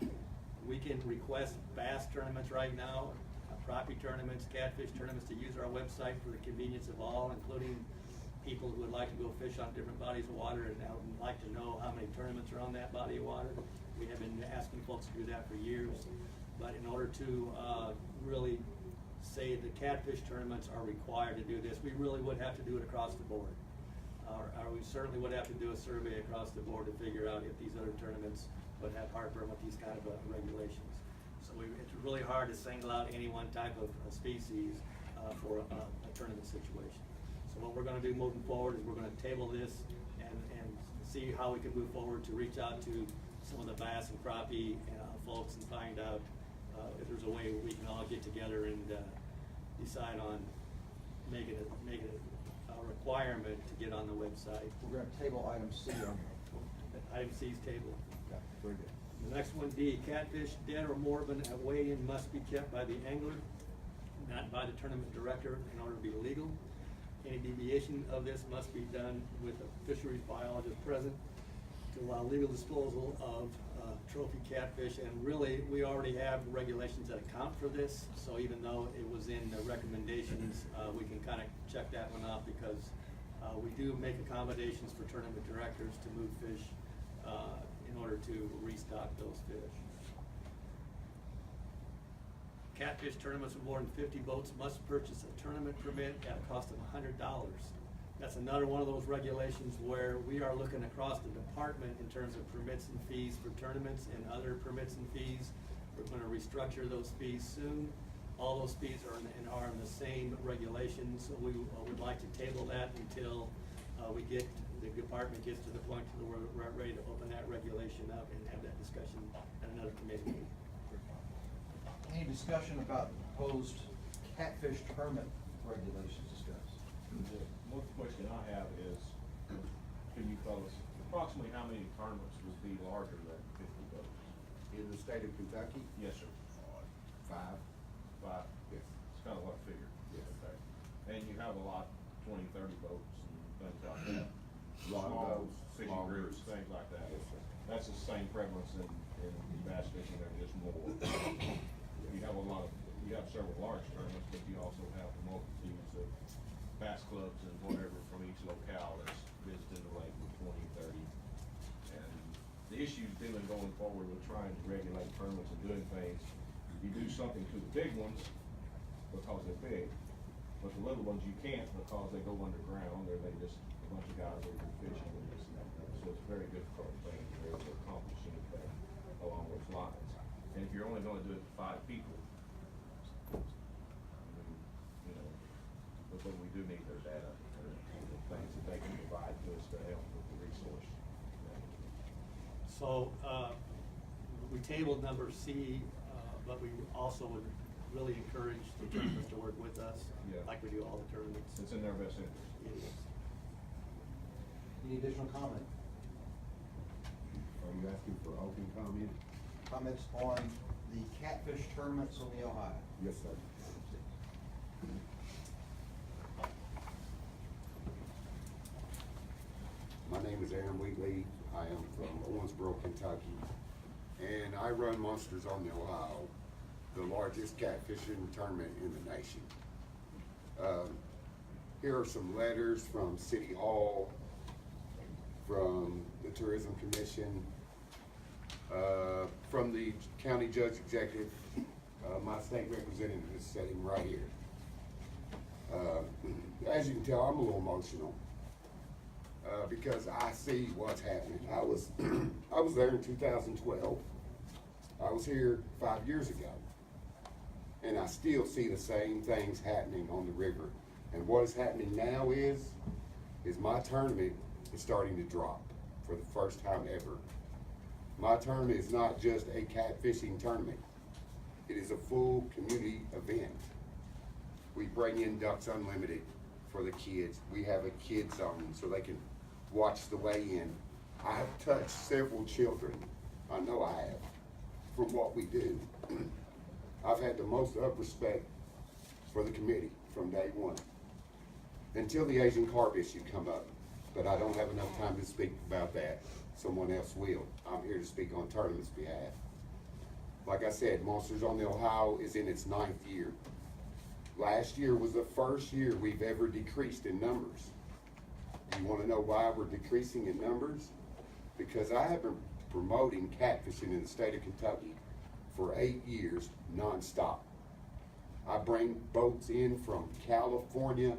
we can request bass tournaments right now, crappie tournaments, catfish tournaments, to use our website for the convenience of all, including people who would like to go fish on different bodies of water and would like to know how many tournaments are on that body of water. We have been asking folks to do that for years, but in order to really say the catfish tournaments are required to do this, we really would have to do it across the board. Or we certainly would have to do a survey across the board to figure out if these other tournaments would have heartburn with these kind of regulations. So it's really hard to single out any one type of species for a tournament situation. So what we're gonna do moving forward is we're gonna table this and see how we can move forward to reach out to some of the bass and crappie folks and find out if there's a way we can all get together and decide on making it a requirement to get on the website. We're gonna table item C on. Item C's table. Okay, very good. The next one, D, catfish dead or morbid at weigh-in must be kept by the angler, not by the tournament director, in order to be legal. Any deviation of this must be done with a fisheries biologist present to allow legal disposal of trophy catfish. And really, we already have regulations that account for this, so even though it was in the recommendations, we can kind of check that one off, because we do make accommodations for tournament directors to move fish in order to restock those fish. Catfish tournaments with more than 50 boats must purchase a tournament permit at a cost of $100. That's another one of those regulations where we are looking across the department in terms of permits and fees for tournaments and other permits and fees. We're gonna restructure those fees soon. All those fees are in the same regulations. So we would like to table that until the department gets to the point where we're ready to open that regulation up and have that discussion at another committee meeting. Any discussion about the proposed catfish tournament regulations discussed? One question I have is, can you tell us approximately how many tournaments would be larger than 50 boats? In the state of Kentucky? Yes, sir. 5. 5? Yes. It's kind of what I figured. Yes. Okay. And you have a lot, 20, 30 boats and things like that. Lot of Small those, fishing small groups, groups. things like that. Yes, sir. That's the same prevalence in bass fishing, there's just more. You have several large tournaments, but you also have multitudes of bass clubs and whatever from each locale that's visiting the lake with 20, 30. And the issue dealing going forward with trying to regulate tournaments and doing things, you do something to the big ones because they're big, but the little ones you can't because they go underground, or they just, a bunch of guys are fishing and this and that. So it's a very difficult thing to be able to accomplish anything along those lines. And if you're only gonna do it to 5 people, I mean, you know, but we do need their data and the things that they can provide to us to help with the resource. So, we tabled number C, but we also would really encourage the tournaments to work with us, Yeah. like we do all the tournaments. It's in their best interest. It is. Any additional comment? Are you asking for open comment? Comments on the catfish tournaments on the Ohio? Yes, sir. My name is Aaron Wheatley. I am from Owensboro, Kentucky, and I run Monsters on the Ohio, the largest catfishing tournament in the nation. Here are some letters from City Hall, from the Tourism Commission, from the County Judge Executive. My state representative is sitting right here. As you can tell, I'm a little emotional because I see what's happening. I was there in 2012 I was here 5 years ago, and I still see the same things happening on the river. And what is happening now is my tournament is starting to drop for the first time ever. My tournament is not just a catfishing tournament. It is a full community event. We bring in Ducks Unlimited for the kids. We have a kids zone so they can watch the weigh-in. I have touched several children, I know I have, from what we do. I've had the most of respect for the committee from day one, until the Asian carp issue come up. But I don't have enough time to speak about that. Someone else will. I'm here to speak on tournament's behalf. Like I said, Monsters on the Ohio is in its 9th year. Last year was the first year we've ever decreased in numbers. You want to know why we're decreasing in numbers? Because I have been promoting catfishing in the state of Kentucky for 8 years nonstop. I bring boats in from California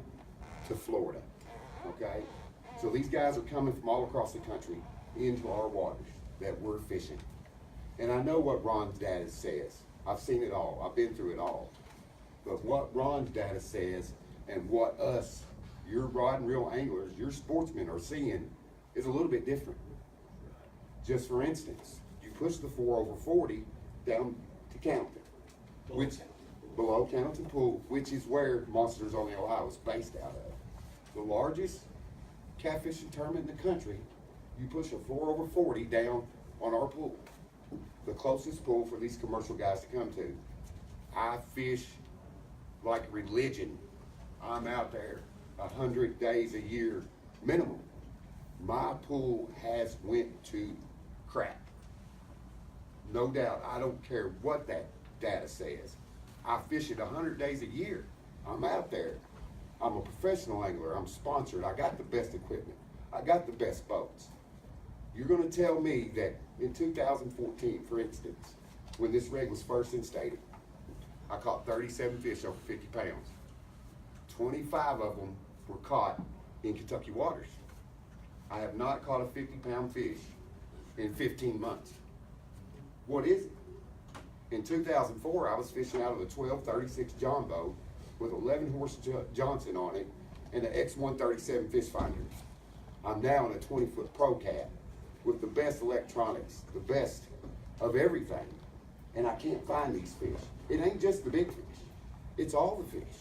to Florida, okay? So these guys are coming from all across the country into our waters that we're fishing. And I know what Ron's data says. I've seen it all. I've been through it all. But what Ron's data says and what us, your rod and reel anglers, your sportsmen are seeing is a little bit different. Just for instance, you push the 4/40 down to Canton, which below Canton Pool, which is where Monsters on the Ohio is based out of. The largest catfishing tournament in the country, you push a 4/40 down on our pool. The closest pool for these commercial guys to come to. I fish like religion. I'm out there 100 days a year minimum. My pool has went to crap. No doubt. I don't care what that data says. I fish it 100 days a year. I'm out there. I'm a professional angler. I'm sponsored. I got the best equipment. I got the best boats. You're going to tell me that in 2014, for instance, when this reg was first instated, I caught 37 fish over 50 pounds. 25 of them were caught in Kentucky waters. I have not caught a 50-pound fish in 15 months. What is it? In 2004, I was fishing out of the 1236 John boat with 11-horse Johnson on it and the X137 fish finder. I'm now in a 20-foot Pro Cat with the best electronics, the best of everything, and I can't find these fish. It ain't just the big fish, it's all the fish.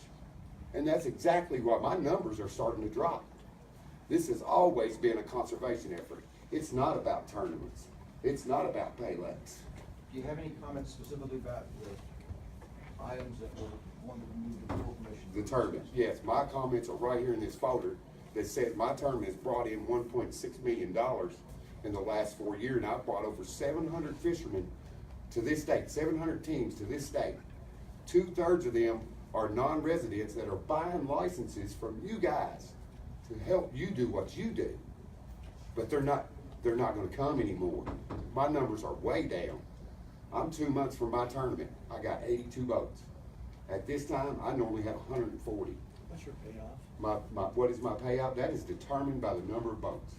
And that's exactly why my numbers are starting to drop. This has always been a conservation effort. It's not about tournaments. It's not about Paylakes. Do you have any comments specifically about the items that were wanted to move to full commission? The tournament, yes, my comments are right here in this folder that says my tournament has brought in $1.6 million in the last 4 years, and I've brought over 700 fishermen to this state, 700 teams to this state. 2/3 of them are non-residents that are buying licenses from you guys to help you do what you do. But they're not gonna come anymore. My numbers are way down. I'm 2 months from my tournament. I got 82 boats. At this time, I normally have 140. What's your payoff? What is my payout? That is determined by the number of boats.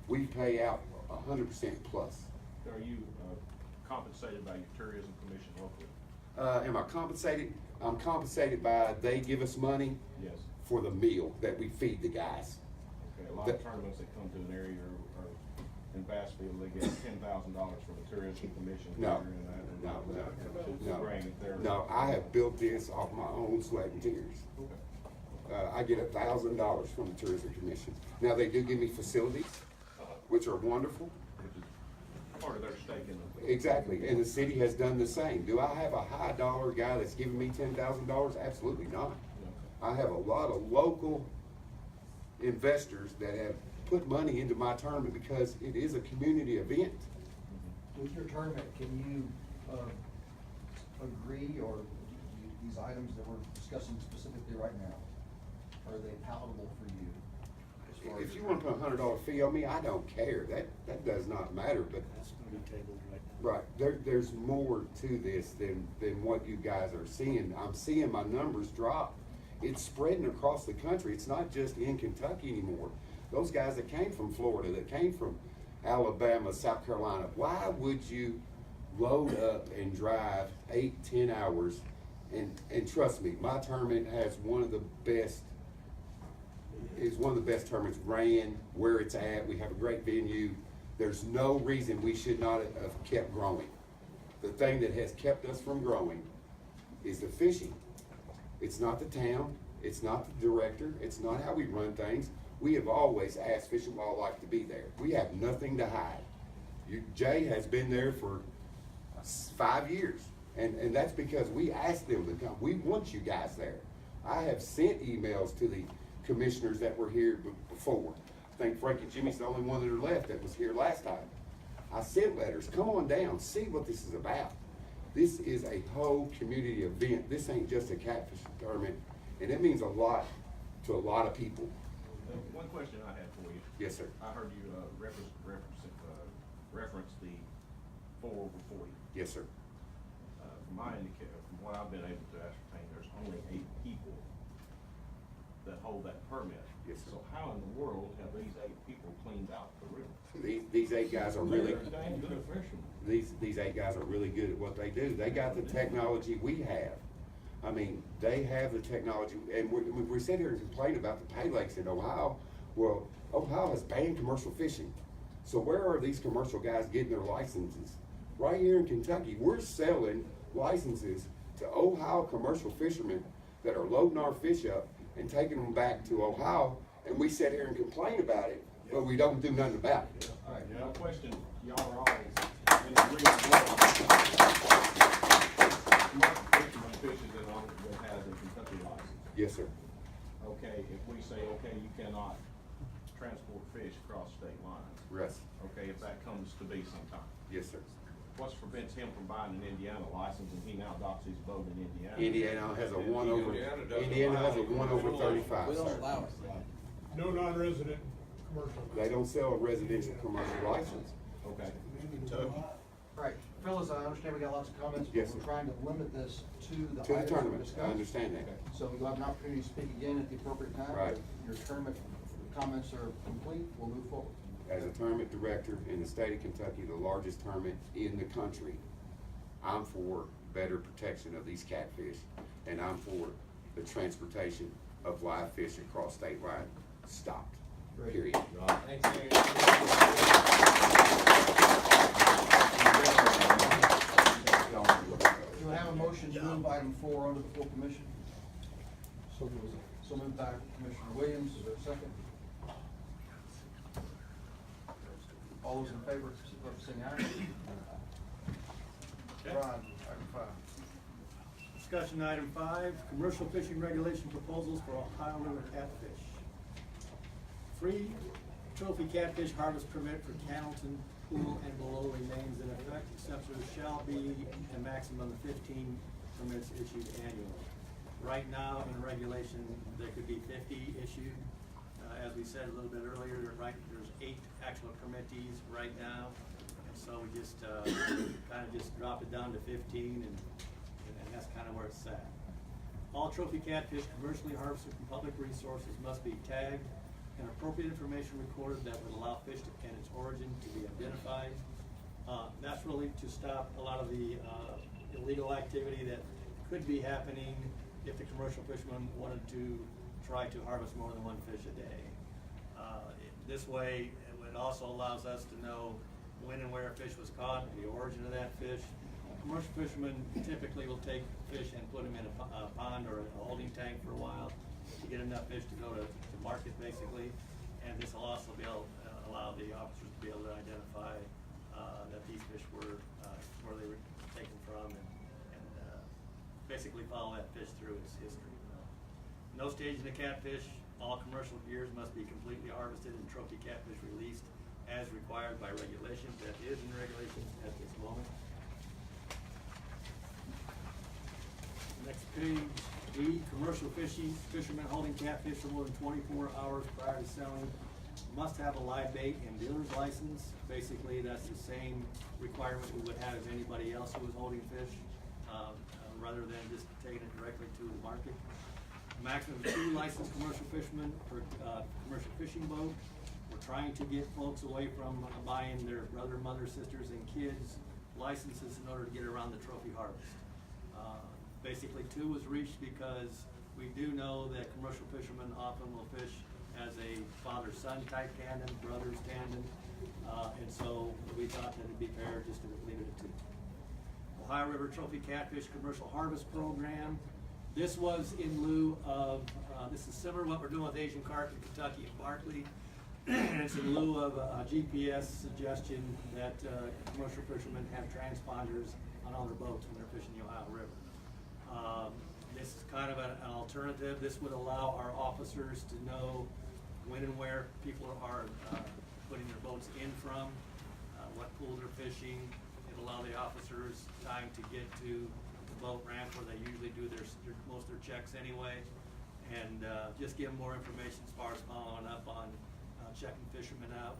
We pay out 100% plus. Are you compensated by your tourism commission locally? Am I compensated? I'm compensated by, they give us money Yes. for the meal that we feed the guys. Okay, a lot of tournaments that come to an area are in Bassfield, they get $10,000 from the tourism commission. No. To bring their. No, I have built this off my own sweat and tears. I get $1,000 from the tourism commission. Now, they do give me facilities, which are wonderful. Which is part of their stake in the. Exactly, and the city has done the same. Do I have a high dollar guy that's giving me $10,000? Absolutely not. I have a lot of local investors that have put money into my tournament because it is a community event. With your tournament, can you agree, or these items that we're discussing specifically right now, are they palatable for you? as far If as- you want to put a $100 fee on me, I don't care. That does not matter, but That's gonna be tabled right now. right, there's more to this than what you guys are seeing. I'm seeing my numbers drop. It's spreading across the country. It's not just in Kentucky anymore. Those guys that came from Florida, that came from Alabama, South Carolina, why would you load up and drive 8-10 hours. And trust me, my tournament has one of the best tournaments ran where it's at. We have a great venue. There's no reason we should not have kept growing. The thing that has kept us from growing is the fishing. It's not the town, it's not the director, it's not how we run things. We have always asked Fish and Wildlife to be there. We have nothing to hide. Jay has been there for 5 years, and that's because we asked them to come. We want you guys there. I have sent emails to the commissioners that were here before. I think Frank and Jimmy's the only one that are left that was here last time. I sent letters, come on down, see what this is about. This is a whole community event. This ain't just a catfish tournament, and it means a lot to a lot of people. One question I had for you. Yes, sir. I heard you reference the 4/40. Yes, sir. From what I've been able to ascertain, there's only 8 people that hold that permit. Yes, sir. So how in the world have these 8 people cleaned out the river? These 8 guys are really, They're dang good fishermen. these 8 guys are really good at what they do. They got the technology we have. I mean, they have the technology, and we sit here and complain about the Paylakes in Ohio. Well, Ohio has banned commercial fishing. So where are these commercial guys getting their licenses? Right here in Kentucky, we're selling licenses to Ohio commercial fishermen that are loading our fish up and taking them back to Ohio, and we sit here and complain about it, but we don't do nothing about it. All right, now, question, y'all are always in agreement with fishermen fishes that has a Kentucky license. Yes, sir. Okay, if we say, okay, you cannot transport fish across state lines. Yes. Okay, if that comes to be sometime. Yes, sir. What prevents him from buying an Indiana license and he now docks his boat in Indiana? Indiana has a 1 over. Indiana doesn't Indiana has a allow 1 over 35. We don't sir. allow it. No non-resident commercial. They don't sell a residential commercial license. Okay. Right, fellas, I understand we got lots of comments, but Yes, we're sir. trying to limit this to the To the items we tournament, discussed. I understand that. So you'll have an opportunity to speak again at the appropriate time. Right. If your tournament comments are complete, we'll move forward. As a tournament director in the state of Kentucky, the largest tournament in the country, I'm for better protection of these catfish, and I'm for the transportation of live fish across state line stopped, period. Do I have a motion to move item 4 onto the full commission? So moved. So moved by Commissioner Williams, is there a second? All those in favor, signify by saying aye. Ron, item 5. Discussion item 5, commercial fishing regulation proposals for Ohio River catfish. Free trophy catfish harvest permit for Cannleton Pool and below remains in effect, except there shall be a maximum of 15 permits issued annually. Right now, in regulation, there could be 50 issued. As we said a little bit earlier, there's 8 actual permittees right now. And so we just kind of just dropped it down to 15, and that's kind of where it's at. All trophy catfish commercially harvested from public resources must be tagged and appropriate information recorded that would allow fish and its origin to be identified. That's really to stop a lot of the illegal activity that could be happening if the commercial fishermen wanted to try to harvest more than 1 fish a day. This way, it also allows us to know when and where a fish was caught, the origin of that fish. Commercial fishermen typically will take fish and put them in a pond or a holding tank for a while to get enough fish to go to market, basically. And this will also be able allow the officers to be able to identify that these fish were where they were taken from, and basically follow that fish through its history. No staging of catfish. All commercial gears must be completely harvested and trophy catfish released as required by regulations. That is in regulation at this moment. Next page, D, commercial fishermen holding catfish for more than 24 hours prior to selling must have a live bait and dealer's license. Basically, that's the same requirement we would have as anybody else who was holding fish, rather than just taking it directly to the market. Maximum of 2 licensed commercial fishermen per commercial fishing boat. We're trying to get folks away from buying their brother, mother, sisters, and kids licenses in order to get around the trophy harvest. Basically, 2 was reached because we do know that commercial fishermen often will fish as a father-son type tandem, brothers tandem, and so we thought that it'd be fair just to leave it at 2. Ohio River Trophy Catfish Commercial Harvest Program. This was in lieu of, this is similar to what we're doing with Asian carp in Kentucky and Barkley. And it's in lieu of a GPS suggestion that commercial fishermen have transponders on all their boats when they're fishing the Ohio River. This is kind of an alternative. This would allow our officers to know when and where people are putting their boats in from, what pool they're fishing. It'll allow the officers time to get to the boat ramp where they usually do most of their checks anyway, and just give them more information as far as following up on checking fishermen out.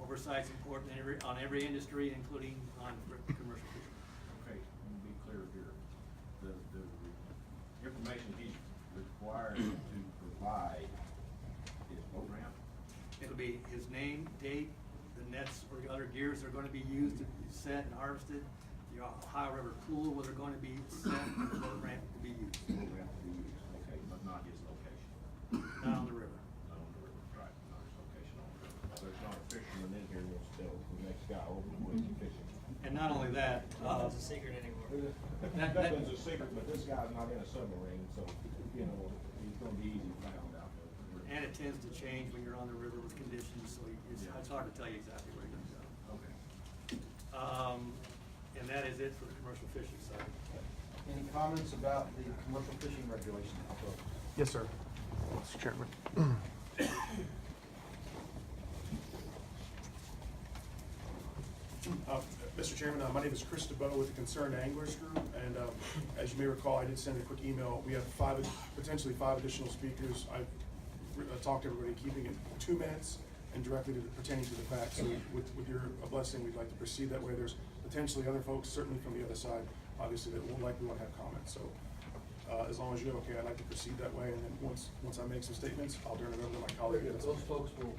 Oversight's important on every industry, including on commercial fishermen. Okay, let me be clear here. The information he's required to provide is boat ramp? It'll be his name, date, the nets or the other gears that are going to be used to be set and harvested, the Ohio River pool where they're going to be set, and the boat ramp to be used. Boat ramp to be used, okay, but not his location. Not on the river. Not on the river, right, not his location on the river. So there's not a fisherman in here who wants to tell the next guy over the woods and fishing. And not only that, It's a secret anymore. Nothing's a secret, but this guy's not in a submarine, so, you know, he's gonna be easy found out there. and it tends to change when you're on the river with conditions, so it's hard to tell you exactly where you're gonna go. Okay. And that is it for the commercial fishing side. Any comments about the commercial fishing regulations? Yes, sir. Mr. Chairman. Mr. Chairman, my name is Chris DeBoe with the Concerned Anglers Group, and as you may recall, I did send a quick email. We have potentially five additional speakers. I've talked to everybody, keeping it 2 minutes and directly pertaining to the facts. So with your blessing, we'd like to proceed that way. There's potentially other folks, certainly from the other side, obviously, that will likely want to have comments. So as long as you're okay, I'd like to proceed that way, and then once I make some statements, I'll turn it over to my colleague. If those folks will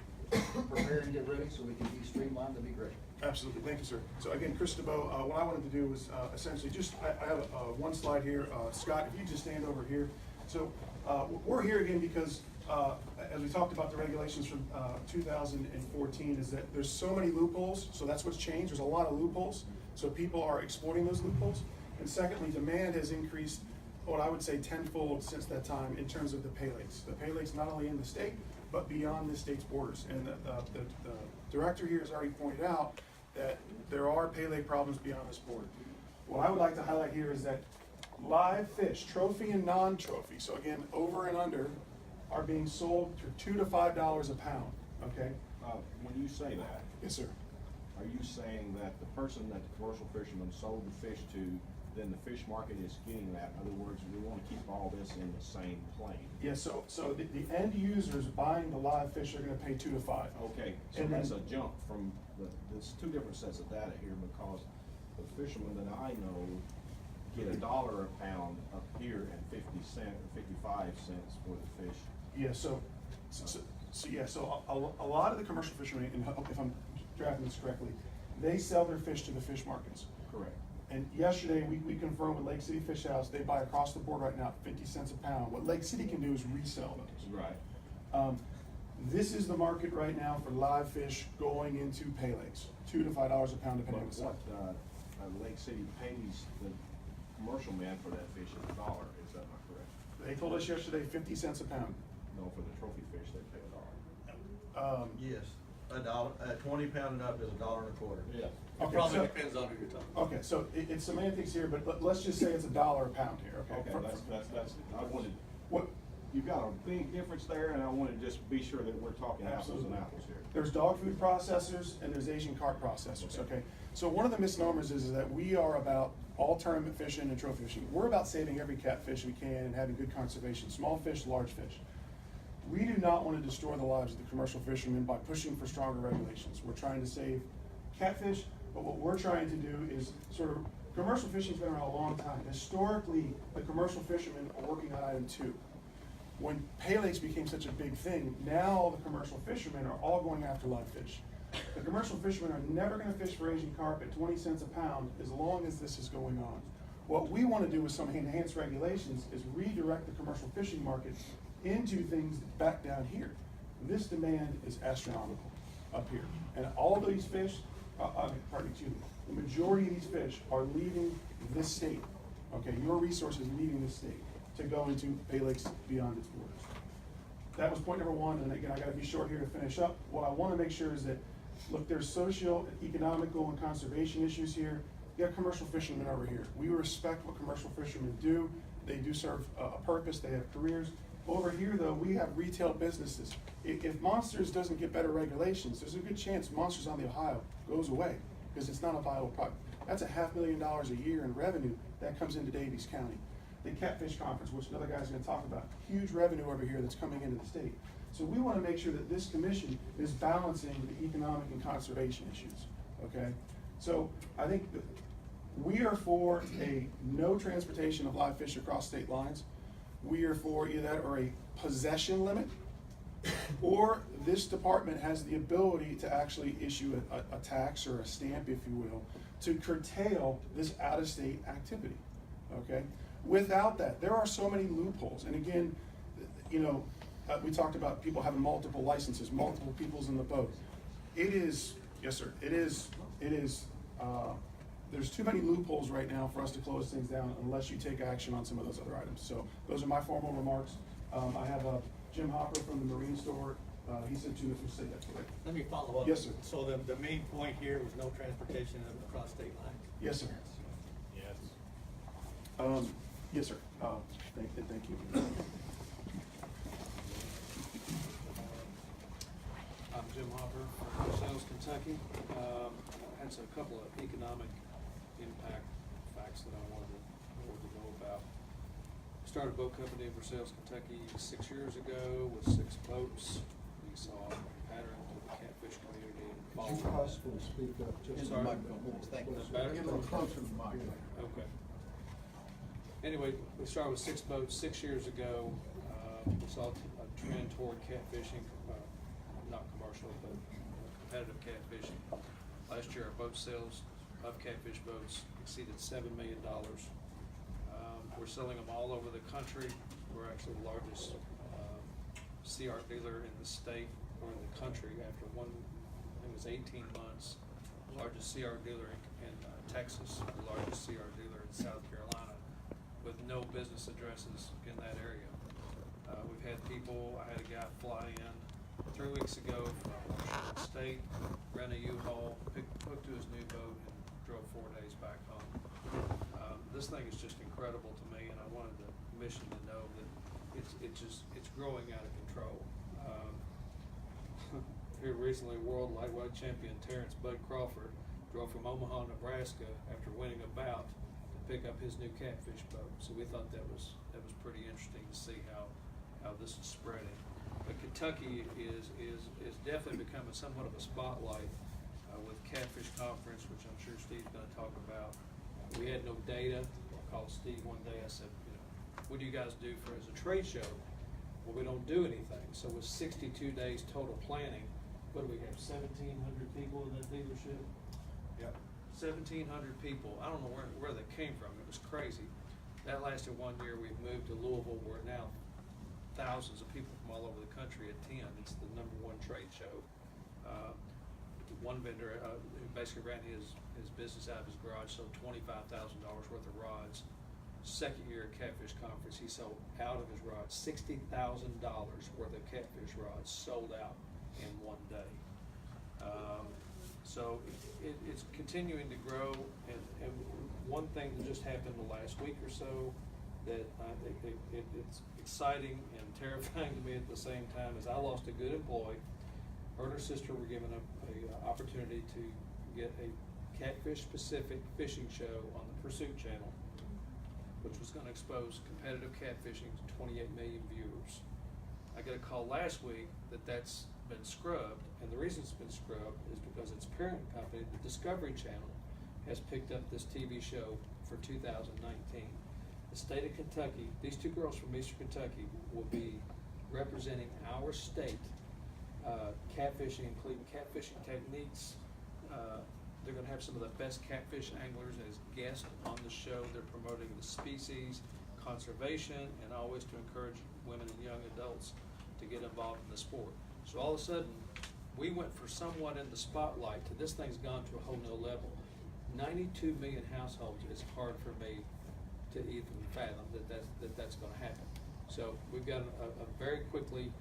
prepare and get ready so we can be streamlined, that'd be great. Absolutely, thank you, sir. So again, Chris DeBoe, what I wanted to do was essentially just, I have one slide here. Scott, if you just stand over here. So we're here again because as we talked about the regulations from 2014, is that there's so many loopholes, so that's what's changed. There's a lot of loopholes, so people are exploiting those loopholes. And secondly, demand has increased, what I would say tenfold since that time in terms of the Paylakes. The Paylakes not only in the state, but beyond the state's borders. And the director here has already pointed out that there are Paylake problems beyond this border. What I would like to highlight here is that live fish, trophy and non-trophy, so again, over and under, are being sold for $2 to $5 a pound, okay? When you say that, Yes, sir. are you saying that the person that the commercial fisherman sold the fish to, then the fish market is getting that? In other words, we want to keep all this in the same plane. Yeah, so the end users buying the live fish are gonna pay 2 to 5. Okay, so And that's a then- jump from there's two different sets of data here, because the fishermen that I know get $1 a pound up here and 50 cents or 55 cents for the fish. Yeah, so a lot of the commercial fishermen, and if I'm drafting this correctly, they sell their fish to the fish markets. Correct. And yesterday, we confirmed with Lake City Fish House, they buy across the board right now at 50 cents a pound. What Lake City can do is resell those. Right. This is the market right now for live fish going into Paylakes, $2 to $5 a pound depending on the But size. what Lake City pays the commercial man for that fish is $1, is that not correct? They told us yesterday 50 cents a pound. No, for the trophy fish, they pay $1. Yes, $1, 20 pound and up is $1.25. Yeah. It Okay, probably so- depends on who you're talking. Okay, so it's semantics here, but let's just say it's $1 a pound here, okay? Okay, that's, I wanted, What, you've got a big difference there, and I wanted to just be sure that we're talking apples and apples here. there's dog food processors and there's Asian carp processors, okay? So one of the misnomers is that we are about all tournament fishing and trophy fishing. We're about saving every catfish we can and having good conservation, small fish, large fish. We do not want to destroy the lives of the commercial fishermen by pushing for stronger regulations. We're trying to save catfish, but what we're trying to do is commercial fishing's been around a long time. Historically, the commercial fishermen are working on item 2. When Paylakes became such a big thing, now the commercial fishermen are all going after live fish. The commercial fishermen are never gonna fish for Asian carp at 20 cents a pound as long as this is going on. What we wanna do with some enhanced regulations is redirect the commercial fishing market into things back down here. This demand is astronomical up here. And all of these fish, the majority of these fish are leaving this state. Okay, your resources leaving this state to go into Paylakes beyond its borders. That was point number one, and again, I gotta be short here to finish up. What I wanna make sure is that, look, there's socio, economical, and conservation issues here. You got commercial fishermen over here. We respect what commercial fishermen do. They do serve a purpose, they have careers. Over here, though, we have retail businesses. If Monsters doesn't get better regulations, there's a good chance Monsters on the Ohio goes away, because it's not a viable product. That's $500,000 a year in revenue that comes into Daviess County. The Catfish Conference, which another guy's gonna talk about, huge revenue over here that's coming into the state. So we wanna make sure that this commission is balancing the economic and conservation issues, okay? So I think that we are for a no transportation of live fish across state lines. We are for either that or a possession limit, or this department has the ability to actually issue a tax or a stamp, if you will, to curtail this out-of-state activity, okay? Without that, there are so many loopholes. And again, you know, we talked about people having multiple licenses, multiple peoples in the boat. It is, yes, sir, it is, there's too many loopholes right now for us to close things down unless you take action on some of those other items. So those are my formal remarks. I have Jim Hopper from the Marine Store. He said to say that correct. Let me follow up. Yes, sir. So the main point here was no transportation across state lines? Yes, sir. Yes. Yes, sir. Thank you. I'm Jim Hopper from Sales, Kentucky. Had a couple of economic impact facts that I wanted to know about. Started a boat company in Versailles, Kentucky 6 years ago with 6 boats. We saw a pattern to the catfish community. Is it possible to speak up just Sorry. a microphone? Thank you. Is that better? Get a little closer to the mic. Okay. Anyway, we started with 6 boats 6 years ago. We saw a trend toward catfishing, not commercial, but competitive catfishing. Last year, our boat sales of catfish boats exceeded $7 million. We're selling them all over the country. We're actually the largest CR dealer in the state or in the country after I think it was 18 months. The largest CR dealer in Texas, the largest CR dealer in South Carolina, with no business addresses in that area. We've had people, I had a guy fly in 3 weeks ago from the state, rent a U-Haul, hooked to his new boat, and drove 4 days back home. This thing is just incredible to me, and I wanted the commission to know that it's growing out of control. Here recently, world lightweight champion Terrence Bud Crawford drove from Omaha, Nebraska, after winning a bout, to pick up his new catfish boat. So we thought that was pretty interesting to see how this is spreading. But Kentucky is definitely becoming somewhat of a spotlight with Catfish Conference, which I'm sure Steve's going to talk about. We had no data. I called Steve one day. I said, what do you guys do as a trade show? Well, we don't do anything. So with 62 days total planning, what do we have, 1,700 people in that dealership? Yep. 1,700 people. I don't know where they came from. It was crazy. That lasted 1 year. We've moved to Louisville, where now thousands of people from all over the country attend. It's the #1 trade show. One vendor who basically ran his business out of his garage sold $25,000 worth of rods. Second year at Catfish Conference, he sold out of his rods $60,000 worth of catfish rods sold out in 1 day. So it's continuing to grow, and one thing that just happened the last week or so that it's exciting and terrifying to me at the same time is I lost a good employee. Her and her sister were given a opportunity to get a catfish-specific fishing show on the Pursuit Channel, which was going to expose competitive catfishing to 28 million viewers. I got a call last week that's been scrubbed, and the reason it's been scrubbed is because its parent company, the Discovery Channel, has picked up this TV show for 2019. The state of Kentucky, these 2 girls from Eastern Kentucky will be representing our state catfishing, including catfishing techniques. They're gonna have some of the best catfish anglers as guests on the show. They're promoting the species, conservation, and always to encourage women and young adults to get involved in the sport. So all of a sudden, we went for somewhat in the spotlight to this thing's gone to a whole new level. 92 million households is hard for me to even fathom that's gonna happen. So we've got a very quickly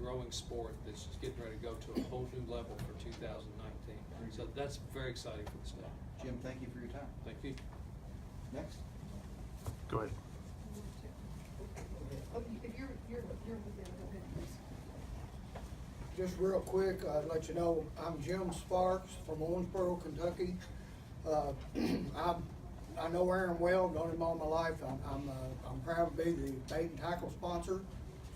growing sport that's just getting ready to go to a whole new level for 2019. So that's very exciting for the state. Jim, thank you for your time. Thank you. Next. Go ahead. If you're go ahead, please. Just real quick, I'd let you know, I'm Jim Sparks from Owensboro, Kentucky. I know Aaron well, known him all my life. I'm proud to be the bait and tackle sponsor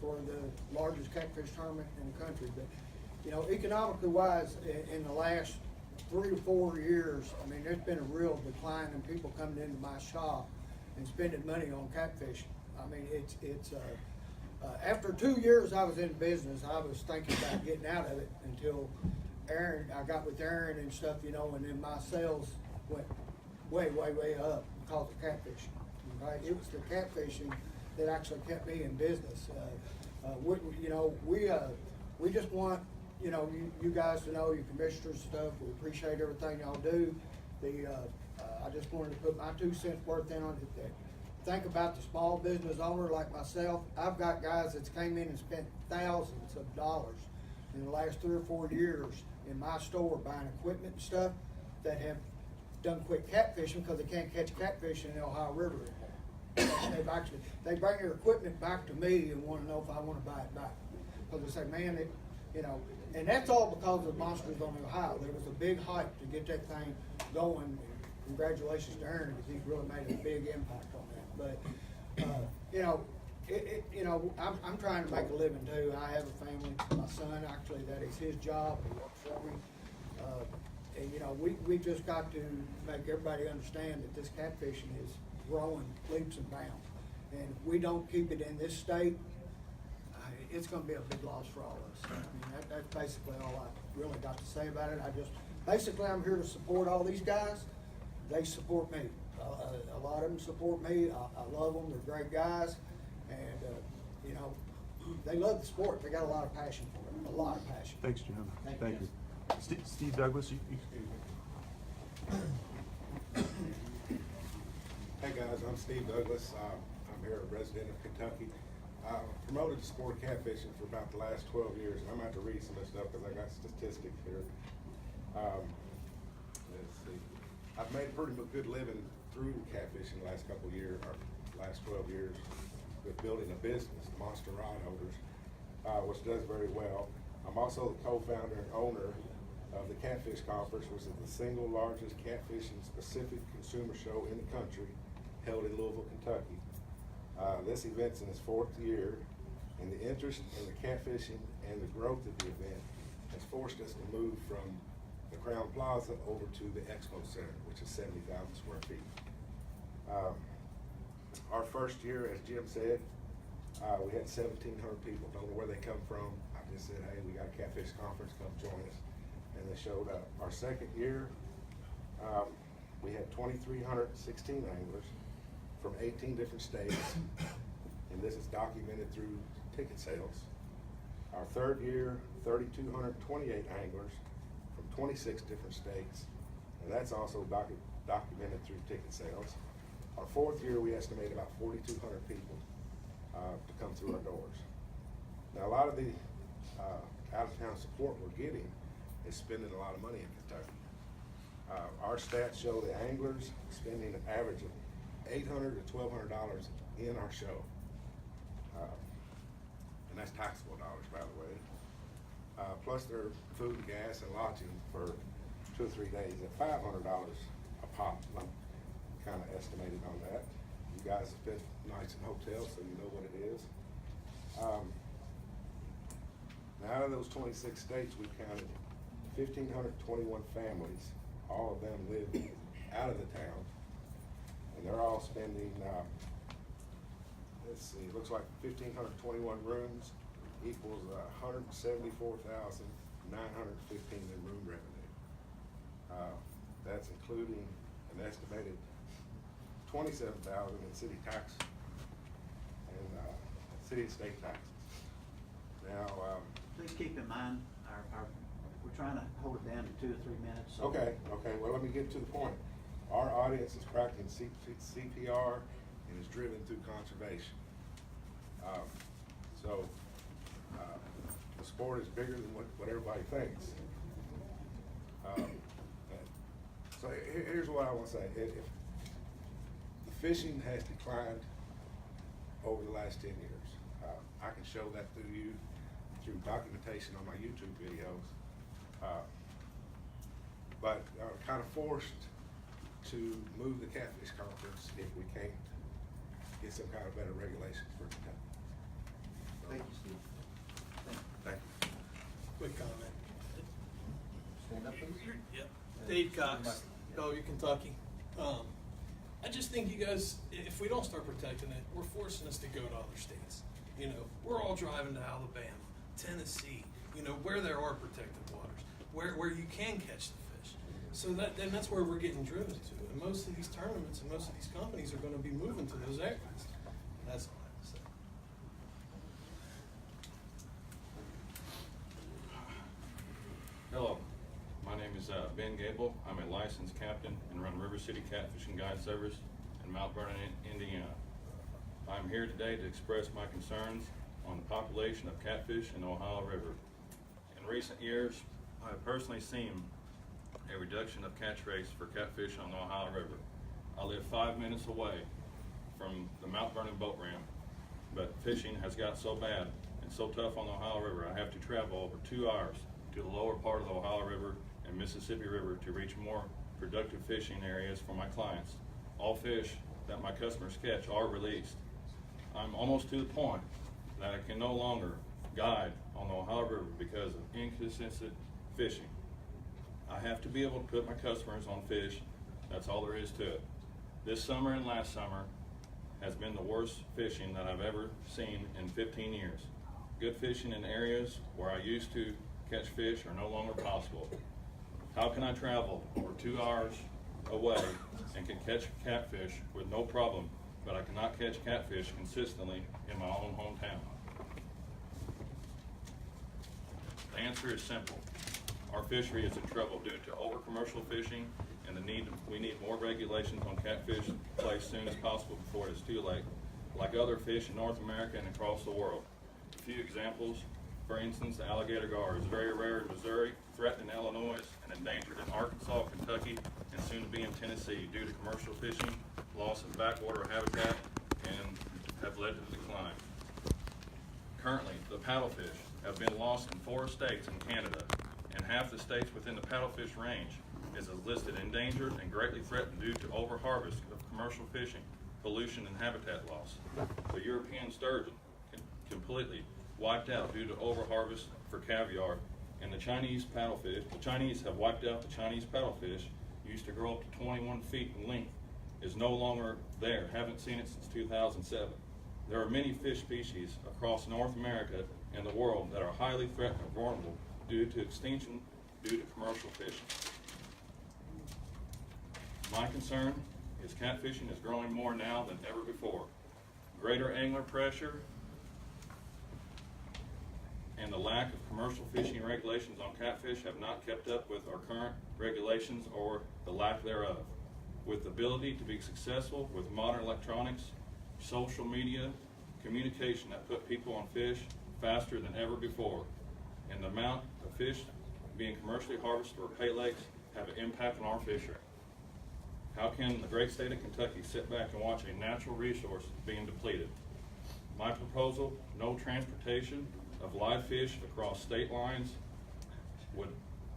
for the largest catfish tournament in the country. But, you know, economically wise, in the last 3 or 4 years, I mean, there's been a real decline in people coming into my shop and spending money on catfishing. I mean, after 2 years I was in business, I was thinking about getting out of it until I got with Aaron and stuff, you know, and then my sales went way up because of catfishing. Right? It was the catfishing that actually kept me in business. We just want, you know, you guys to know, your commissioners and stuff, we appreciate everything y'all do. I just wanted to put my 2 cents worth in on it. Think about the small business owner like myself. I've got guys that's came in and spent thousands of dollars in the last 3 or 4 years in my store buying equipment and stuff that have done quit catfishing because they can't catch catfish in the Ohio River anymore. They bring their equipment back to me and want to know if I want to buy it back. Because they say, man, you know, and that's all because of the monsters on the Ohio. There was a big hype to get that thing going. Congratulations to Aaron because he's really made a big impact on that. But I'm trying to make a living too. I have a family. My son, actually, that is his job. He works for me. And you know, we just got to make everybody understand that this catfishing is growing leaps and bounds. And if we don't keep it in this state, it's going to be a big loss for all of us. I mean, that's basically all I really got to say about it. I'm here to support all these guys. They support me. A lot of them support me. I love them. They're great guys. And, you know, they love the sport. They got a lot of passion for it. A lot of passion. Thanks, Jim. Thank you. Steve Douglas, Hey guys, I'm Steve Douglas. I'm here, a resident of Kentucky. Promoted the sport of catfishing for about the last 12 years. And I'm going to have to read some of this stuff because I got statistics here. Let's see. I've made a pretty good living through catfishing the last couple of years, or last 12 years, with building a business, Monster Rod Holders, which does very well. I'm also the co-founder and owner of the Catfish Conference, which is the single largest catfishing specific consumer show in the country, held in Louisville, Kentucky. This event's in its 4th year, and the interest in the catfishing and the growth of the event has forced us to move from the Crown Plaza over to the Expo Center, which is 70,000 square feet. Our first year, as Jim said, we had 1,700 people. Don't know where they come from. I just said, hey, we got a Catfish Conference, come join us. And they showed up. Our second year, we had 2,316 anglers from 18 different states, and this is documented through ticket sales. Our third year, 3,228 anglers from 26 different states, and that's also documented through ticket sales. Our fourth year, we estimate about 4,200 people to come through our doors. Now, a lot of the out-of-town support we're getting is spending a lot of money in Kentucky. Our stats show the anglers spending an average of $800 to $1,200 in our show. And that's taxable dollars, by the way. Plus their food, gas, and lodging for 2 or 3 days at $500 a pop. I'm kind of estimated on that. You guys have spent nights in hotels, so you know what it is. Now, out of those 26 states, we've counted 1,521 families. All of them live out of the town, and they're all spending, let's see, it looks like 1,521 rooms equals $174,915 in room revenue. That's including an estimated $27,000 in city tax and city and state taxes. Now, Please keep in mind, we're trying to hold it down to 2 or 3 minutes. So okay, well, let me get to the point. Our audience is practicing CPR and is driven through conservation. The sport is bigger than what everybody thinks. So here's what I want to say. If the fishing has declined over the last 10 years. I can show that through documentation on my YouTube videos. But I'm kind of forced to move the Catfish Conference if we can't get some kind of better regulations for Kentucky. Thank you, Steve. Thank you. Quick comment. Stand up, please. Yep. Dave Cox, Bellevue, Kentucky. I just think you guys, if we don't start protecting it, we're forcing us to go to other states. You know, we're all driving to Alabama, Tennessee, you know, where there are protected waters, where you can catch the fish. So then that's where we're getting driven to. And most of these tournaments and most of these companies are going to be moving to those areas. That's all I have to say. Hello, my name is Ben Gable. I'm a licensed captain and run River City Catfish and Guide Service in Mount Vernon, Indiana. I'm here today to express my concerns on the population of catfish in the Ohio River. In recent years, I have personally seen a reduction of catch rates for catfish on the Ohio River. I live 5 minutes away from the Mount Vernon boat ramp, but fishing has got so bad and so tough on the Ohio River, I have to travel over 2 hours to the lower part of the Ohio River and Mississippi River to reach more productive fishing areas for my clients. All fish that my customers catch are released. I'm almost to the point that I can no longer guide on the Ohio River because of inconsistent fishing. I have to be able to put my customers on fish. That's all there is to it. This summer and last summer has been the worst fishing that I've ever seen in 15 years. Good fishing in areas where I used to catch fish are no longer possible. How can I travel over 2 hours away and can catch catfish with no problem, but I cannot catch catfish consistently in my own hometown? The answer is simple. Our fishery is in trouble due to over-commercial fishing and we need more regulations on catfish placed soon as possible before it's too late, like other fish in North America and across the world. A few examples, for instance, the alligator gar is very rare in Missouri, threatened in Illinois, and endangered in Arkansas, Kentucky, and soon to be in Tennessee due to commercial fishing, loss of backwater habitat, and have led to decline. Currently, the paddlefish have been lost in 4 states in Canada, and half the states within the paddlefish range is listed endangered and greatly threatened due to overharvest of commercial fishing, pollution, and habitat loss. The European sturgeon completely wiped out due to overharvest for caviar, and the Chinese have wiped out the Chinese paddlefish, used to grow up to 21 feet in length, is no longer there. Haven't seen it since 2007. There are many fish species across North America and the world that are highly threatened or vulnerable due to extinction due to commercial fishing. My concern is catfishing is growing more now than ever before. Greater angler pressure and the lack of commercial fishing regulations on catfish have not kept up with our current regulations or the lack thereof. With the ability to be successful with modern electronics, social media, communication that put people on fish faster than ever before, and the amount of fish being commercially harvested or Paylakes have an impact on our fishery. How can the great state of Kentucky sit back and watch a natural resource being depleted? My proposal, no transportation of live fish across state lines, would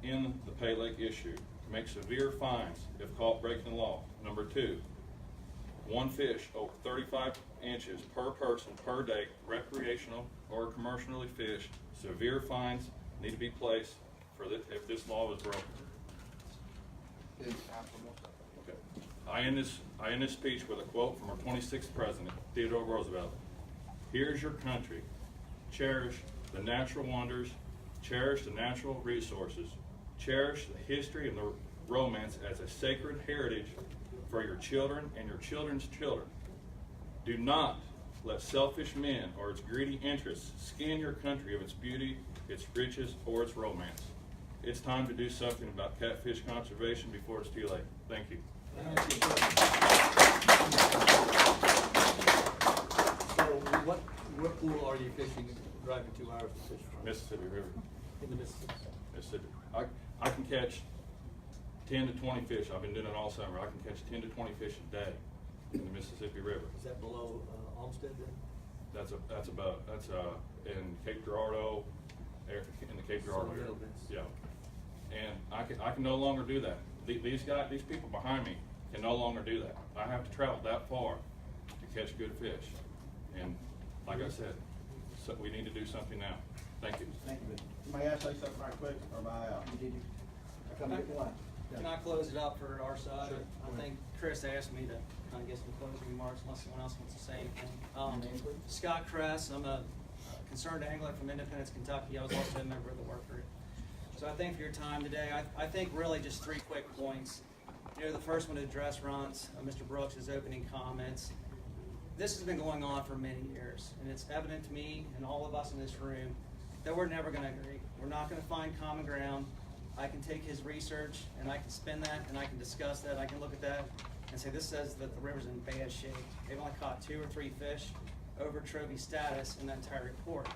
end the Paylake issue. Make severe fines if caught breaking the law. Number 2, 1 fish over 35 inches per person per day, recreational or commercially fished. Severe fines need to be placed for this if this law is broken. Okay. I end this speech with a quote from our 26th president, Theodore Roosevelt. Here's your country. Cherish the natural wonders, cherish the natural resources, cherish the history and the romance as a sacred heritage for your children and your children's children. Do not let selfish men or its greedy interests skin your country of its beauty, its riches, or its romance. It's time to do something about catfish conservation before it's too late. Thank you. So what pool are you fishing, driving 2 hours to fish from? Mississippi River. In the Mississippi. Mississippi. I can catch 10 to 20 fish. I've been doing it all summer. I can catch 10 to 20 fish a day in the Mississippi River. Is that below Olmsted then? That's in Cape Girardeau, in the Cape Girardeau area. Yeah. And I can no longer do that. These people behind me can no longer do that. I have to travel that far to catch good fish. And like I said, so we need to do something now. Thank you. Thank you. May I say something right quick, or may I? Come to your point. Can I close it up for our side? Sure. I think Chris asked me to kind of get some closing remarks unless someone else wants to say anything. Scott Kress, I'm a concerned angler from Independence, Kentucky. I was also a member of the work group. So I thank you for your time today. I think really just 3 quick points. The first one to address Ron's, Mr. Brooks' opening comments. This has been going on for many years, and it's evident to me and all of us in this room that we're never going to agree. We're not going to find common ground. I can take his research and I can spin that and I can discuss that. I can look at that and say this says that the river's in bad shape. They've only caught 2 or 3 fish over trophy status in that entire report.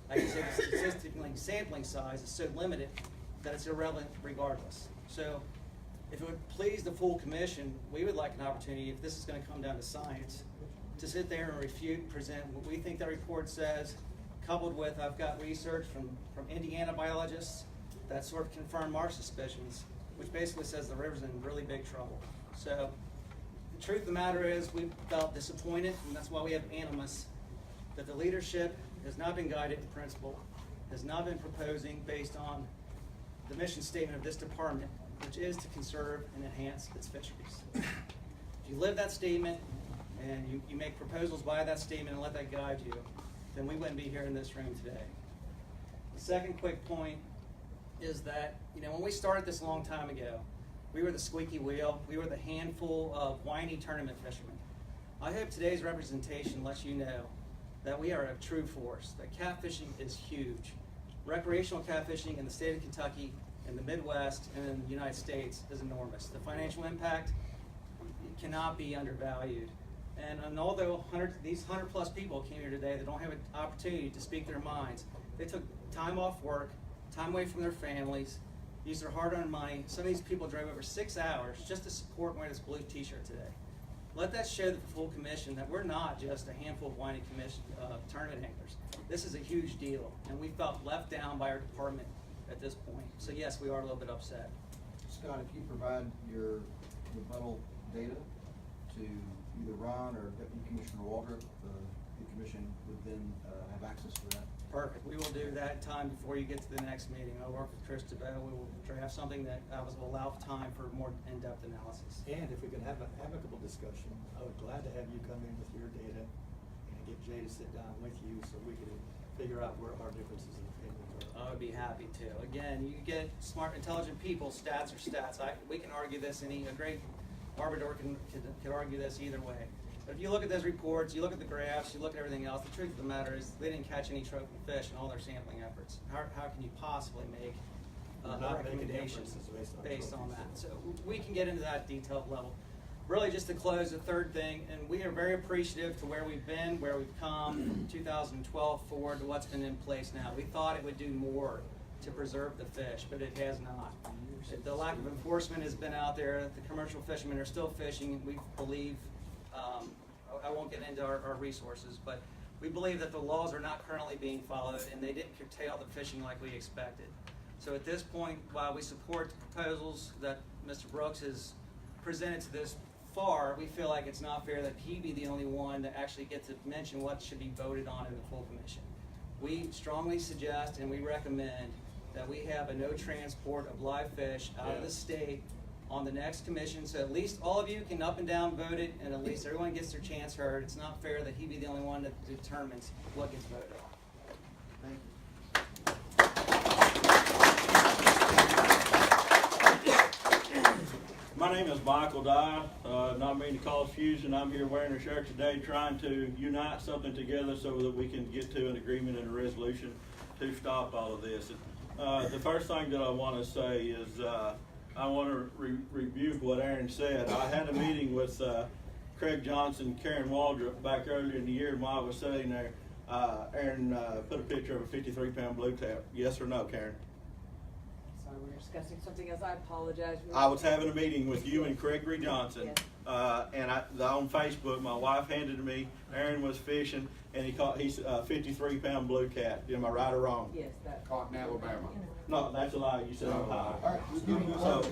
I can say the statistically sampling size is so limited that it's irrelevant regardless. So if it would please the full commission, we would like an opportunity, if this is going to come down to science, to sit there and refute, present what we think that report says, coupled with I've got research from Indiana biologists that sort of confirm our suspicions, which basically says the river's in really big trouble. So the truth of the matter is we felt disappointed, and that's why we have animus, that the leadership has not been guided to principle, has not been proposing based on the mission statement of this department, which is to conserve and enhance its fisheries. If you live that statement and you make proposals by that statement and let that guide you, then we wouldn't be here in this room today. The second quick point is that, when we started this a long time ago, we were the squeaky wheel. We were the handful of whiny tournament fishermen. I hope today's representation lets you know that we are a true force, that catfishing is huge. Recreational catfishing in the state of Kentucky, in the Midwest, and in the United States is enormous. The financial impact cannot be undervalued. And although these 100+ people came here today that don't have an opportunity to speak their minds, they took time off work, time away from their families, used their hard-earned money. Some of these people drove over 6 hours just to support and wear this blue t-shirt today. Let that show the full commission that we're not just a handful of whiny tournament anglers. This is a huge deal, and we felt left down by our department at this point. So yes, we are a little bit upset. Scott, if you provide your rebuttal data to either Ron or Deputy Commissioner Waldrop, the commission would then have access to that. Perfect. We will do that in time before you get to the next meeting. I'll work with Chris DeBell. We will draft something that will allow time for more in-depth analysis. And if we can have an amicable discussion, I would glad to have you come in with your data and get Jay to sit down with you so we can figure out where our differences in opinions are. I would be happy to. Again, you get smart, intelligent people. Stats are stats. We can argue this. A great arbiter can argue this either way. But if you look at those reports, you look at the graphs, you look at everything else, the truth of the matter is they didn't catch any trophy fish in all their sampling efforts. How can you possibly make recommendations based on that? So we can get into that detailed level. Really just to close, the third thing, and we are very appreciative to where we've been, where we've come from 2012 forward to what's been in place now. We thought it would do more to preserve the fish, but it has not. The lack of enforcement has been out there. The commercial fishermen are still fishing. We believe, I won't get into our resources, but we believe that the laws are not currently being followed and they didn't curtail the fishing like we expected. So at this point, while we support the proposals that Mr. Brooks has presented to this far, we feel like it's not fair that he be the only one to actually get to mention what should be voted on in the full commission. We strongly suggest and we recommend that we have a no transport of live fish out of the state on the next commission, so at least all of you can up and down vote it, and at least everyone gets their chance heard. It's not fair that he be the only one that determines what gets voted on. Thank you. My name is Michael Dye, not meaning to cause fusion. I'm here wearing a shirt today trying to unite something together so that we can get to an agreement and a resolution to stop all of this. The first thing that I want to say is I want to rebuke what Aaron said. I had a meeting with Craig Johnson, Karen Waldrop back earlier in the year, and while I was sitting there, Aaron put a picture of a 53-pound blue tap. Yes or no, Karen? Sorry, we're discussing something else. I apologize. I was having a meeting with you and Gregory Johnson, Yes. and on Facebook, my wife handed to me, Aaron was fishing, and he's a 53-pound blue cat. Am I right or wrong? Yes, that. Caught in Alabama. No, that's a lie. You said Ohio. All right, let's give you So,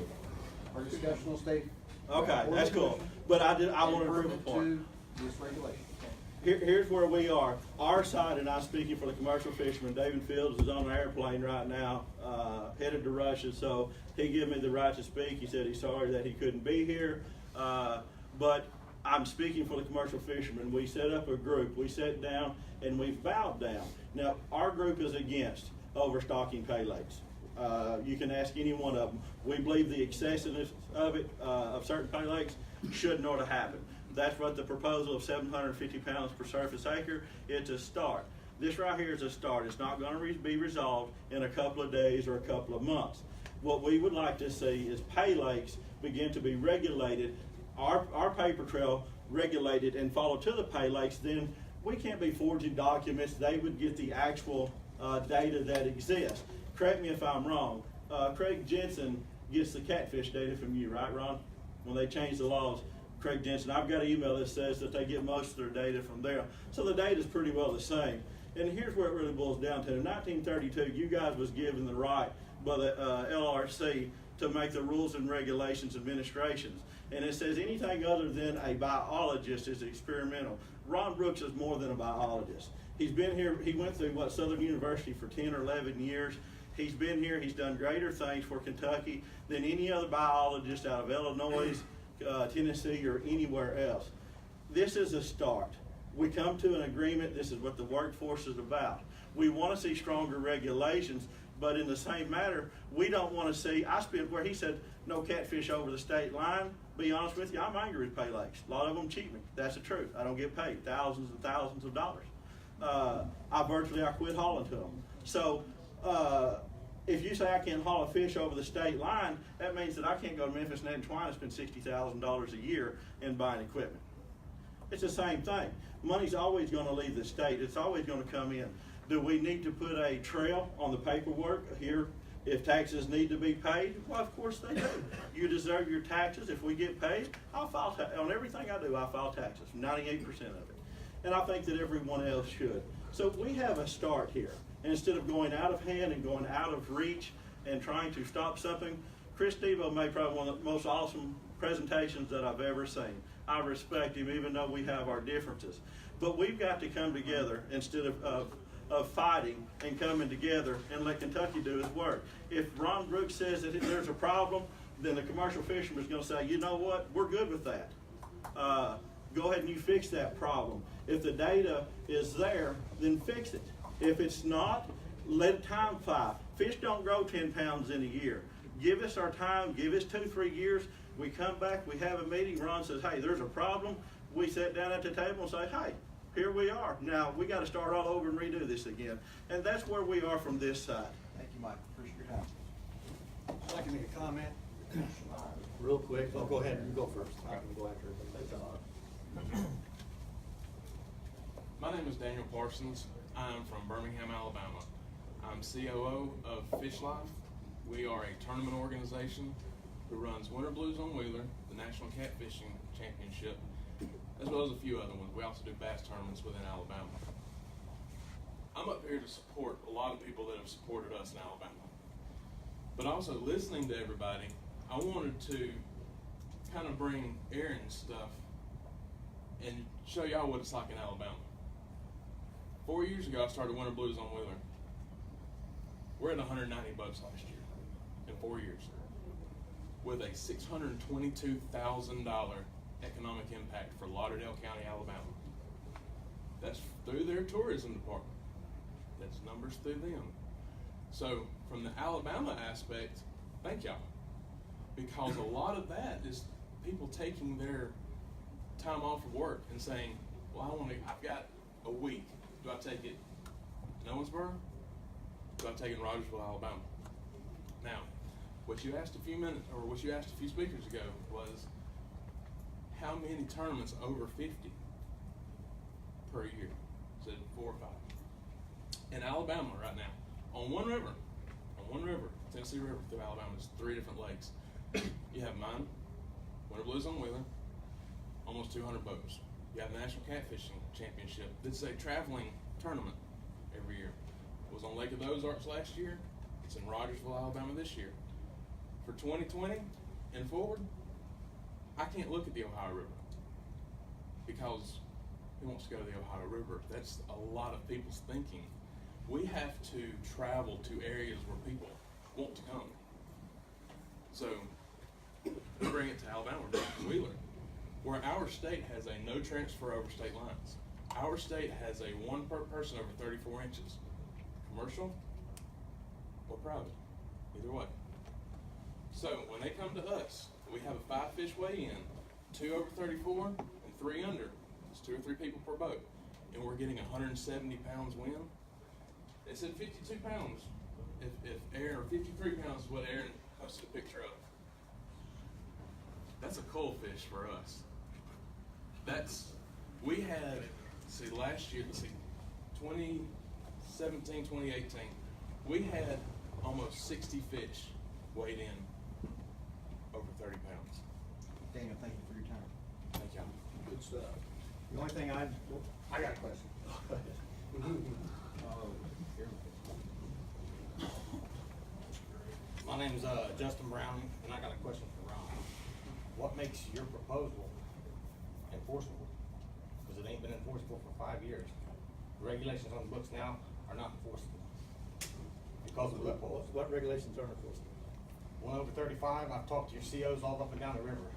our discussion will stay. okay, that's cool. But I want to prove a point. To this regulation. Here's where we are. Our side, and I'm speaking for the commercial fishermen, David Fields is on an airplane right now, headed to Russia, so he gave me the right to speak. He said he's sorry that he couldn't be here, but I'm speaking for the commercial fishermen. We set up a group, we sat down, and we bowed down. Now, our group is against overstocking Paylakes. You can ask any one of them. We believe the excessiveness of it, of certain Paylakes, shouldn't ought to happen. That's what the proposal of 750 pounds per surface acre, it's a start. This right here is a start. It's not going to be resolved in a couple of days or a couple of months. What we would like to see is Paylakes begin to be regulated, our paper trail regulated and follow to the Paylakes. Then we can't be forging documents. They would get the actual data that exists. Correct me if I'm wrong. Craig Jensen gets the catfish data from you, right, Ron? When they change the laws, Craig Jensen, I've got an email that says that they get most of their data from there. So the data is pretty well the same. And here's where it really boils down to. In 1932, you guys was given the right by the LRC to make the rules and regulations administrations. And it says anything other than a biologist is experimental. Ron Brooks is more than a biologist. He's been here, he went through, Southern University for 10 or 11 years. He's been here, he's done greater things for Kentucky than any other biologist out of Illinois, Tennessee, or anywhere else. This is a start. We come to an agreement. This is what the workforce is about. We want to see stronger regulations, but in the same matter, we don't want to see, where he said no catfish over the state line. Be honest with you, I'm angry with Paylakes. A lot of them cheat me. That's the truth. I don't get paid thousands and thousands of dollars. I quit hauling to them. So if you say I can't haul a fish over the state line, that means that I can't go to Memphis Net and Twine and spend $60,000 a year in buying equipment. It's the same thing. Money's always going to leave the state. It's always going to come in. Do we need to put a trail on the paperwork here if taxes need to be paid? Well, of course they do. You deserve your taxes. If we get paid, I'll file on everything I do. I file taxes, 98% of it. And I think that everyone else should. So we have a start here. And instead of going out of hand and going out of reach and trying to stop something, Chris Devo made probably one of the most awesome presentations that I've ever seen. I respect him even though we have our differences. But we've got to come together instead of fighting and coming together and let Kentucky do his work. If Ron Brooks says that there's a problem, then the commercial fisherman is going to say, you know what, we're good with that. Go ahead and you fix that problem. If the data is there, then fix it. If it's not, let time fly. Fish don't grow 10 pounds in a year. Give us our time, give us 2-3 years. We come back, we have a meeting, Ron says, hey, there's a problem. We sit down at the table and say, hey, here we are. Now, we got to start all over and redo this again. And that's where we are from this side. Thank you, Mike. Appreciate your time. I'd like to make a comment real quick. Oh, go ahead, you go first. I can go after it. My name is Daniel Parsons. I'm from Birmingham, Alabama. I'm COO of Fish Life. We are a tournament organization who runs Winter Blues on Wheeler, the National Catfishing Championship, as well as a few other ones. We also do bass tournaments within Alabama. I'm up here to support a lot of people that have supported us in Alabama. But also listening to everybody, I wanted to kind of bring Aaron's stuff and show y'all what it's like in Alabama. 4 years ago, I started Winter Blues on Wheeler. We're at 190 boats last year in 4 years, with a $622,000 economic impact for Lauderdale County, Alabama. That's through their tourism department. That's numbers through them. So from the Alabama aspect, thank y'all. because a lot of that is people taking their time off of work and saying, well, I've got a week. Do I take it in Owensboro? Do I take it in Rogersville, Alabama? Now, what you asked a few speakers ago was how many tournaments over 50 per year? Said 4 or 5. In Alabama right now, on one river, Tennessee River through Alabama, there's 3 different lakes. You have mine, Winter Blues on Wheeler, almost 200 boats. You have the National Catfishing Championship. This is a traveling tournament every year. It was on Lake of the Ozarks last year. It's in Rogersville, Alabama this year. For 2020 and forward, I can't look at the Ohio River because who wants to go to the Ohio River? That's a lot of people's thinking. We have to travel to areas where people want to come. So, bring it to Alabama, bring it to Wheeler, where our state has a no transfer over state lines. Our state has a 1 per person over 34 inches. Commercial or private, either way. So when they come to us, we have a 5 fish weigh in, 2 over 34 and 3 under. It's 2 or 3 people per boat. And we're getting 170 pounds wind. It said 52 pounds. If Aaron, or 53 pounds is what Aaron posted a picture of. That's a cold fish for us. We had, last year, 2017, 2018, we had almost 60 fish weighed in over 30 pounds. Daniel, thank you for your time. Thank you. Good stuff. The only thing I got a question. My name's Justin Browning, and I got a question for Ron. What makes your proposal enforceable? Because it ain't been enforceable for 5 years. The regulations on the books now are not enforceable because of loopholes. What regulations aren't enforceable? 1 over 35, I've talked to your COs all up and down the river.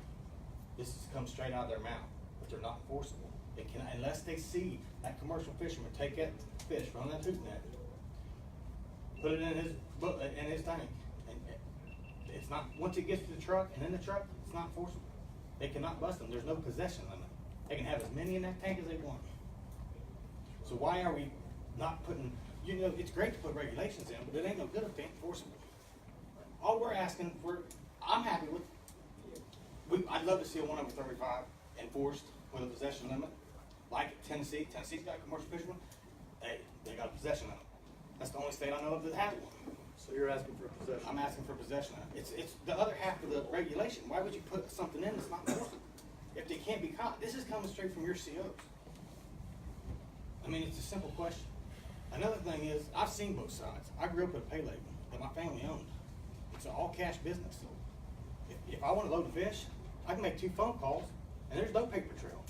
This has come straight out of their mouth, but they're not enforceable. They can, unless they see that commercial fisherman take that fish, run that hoop net, put it in his tank, and it's not, once it gets to the truck and in the truck, it's not enforceable. They cannot bust them. There's no possession limit. They can have as many in that tank as they want. So why are we not putting, it's great to put regulations in, but it ain't no good if they ain't enforceable. All we're asking for, I'm happy with, I'd love to see a 1 over 35 enforced with a possession limit. Like Tennessee. Tennessee's got commercial fishermen. They got a possession limit. That's the only state I know of that has one. So you're asking for possession? I'm asking for possession limit. It's the other half of the regulation. Why would you put something in that's not enforceable? If they can't be caught, this is coming straight from your COs. I mean, it's a simple question. Another thing is, I've seen both sides. I grew up at a Paylake that my family owned. It's an all-cash business. If I want to load a fish, I can make 2 phone calls, and there's no paper trail.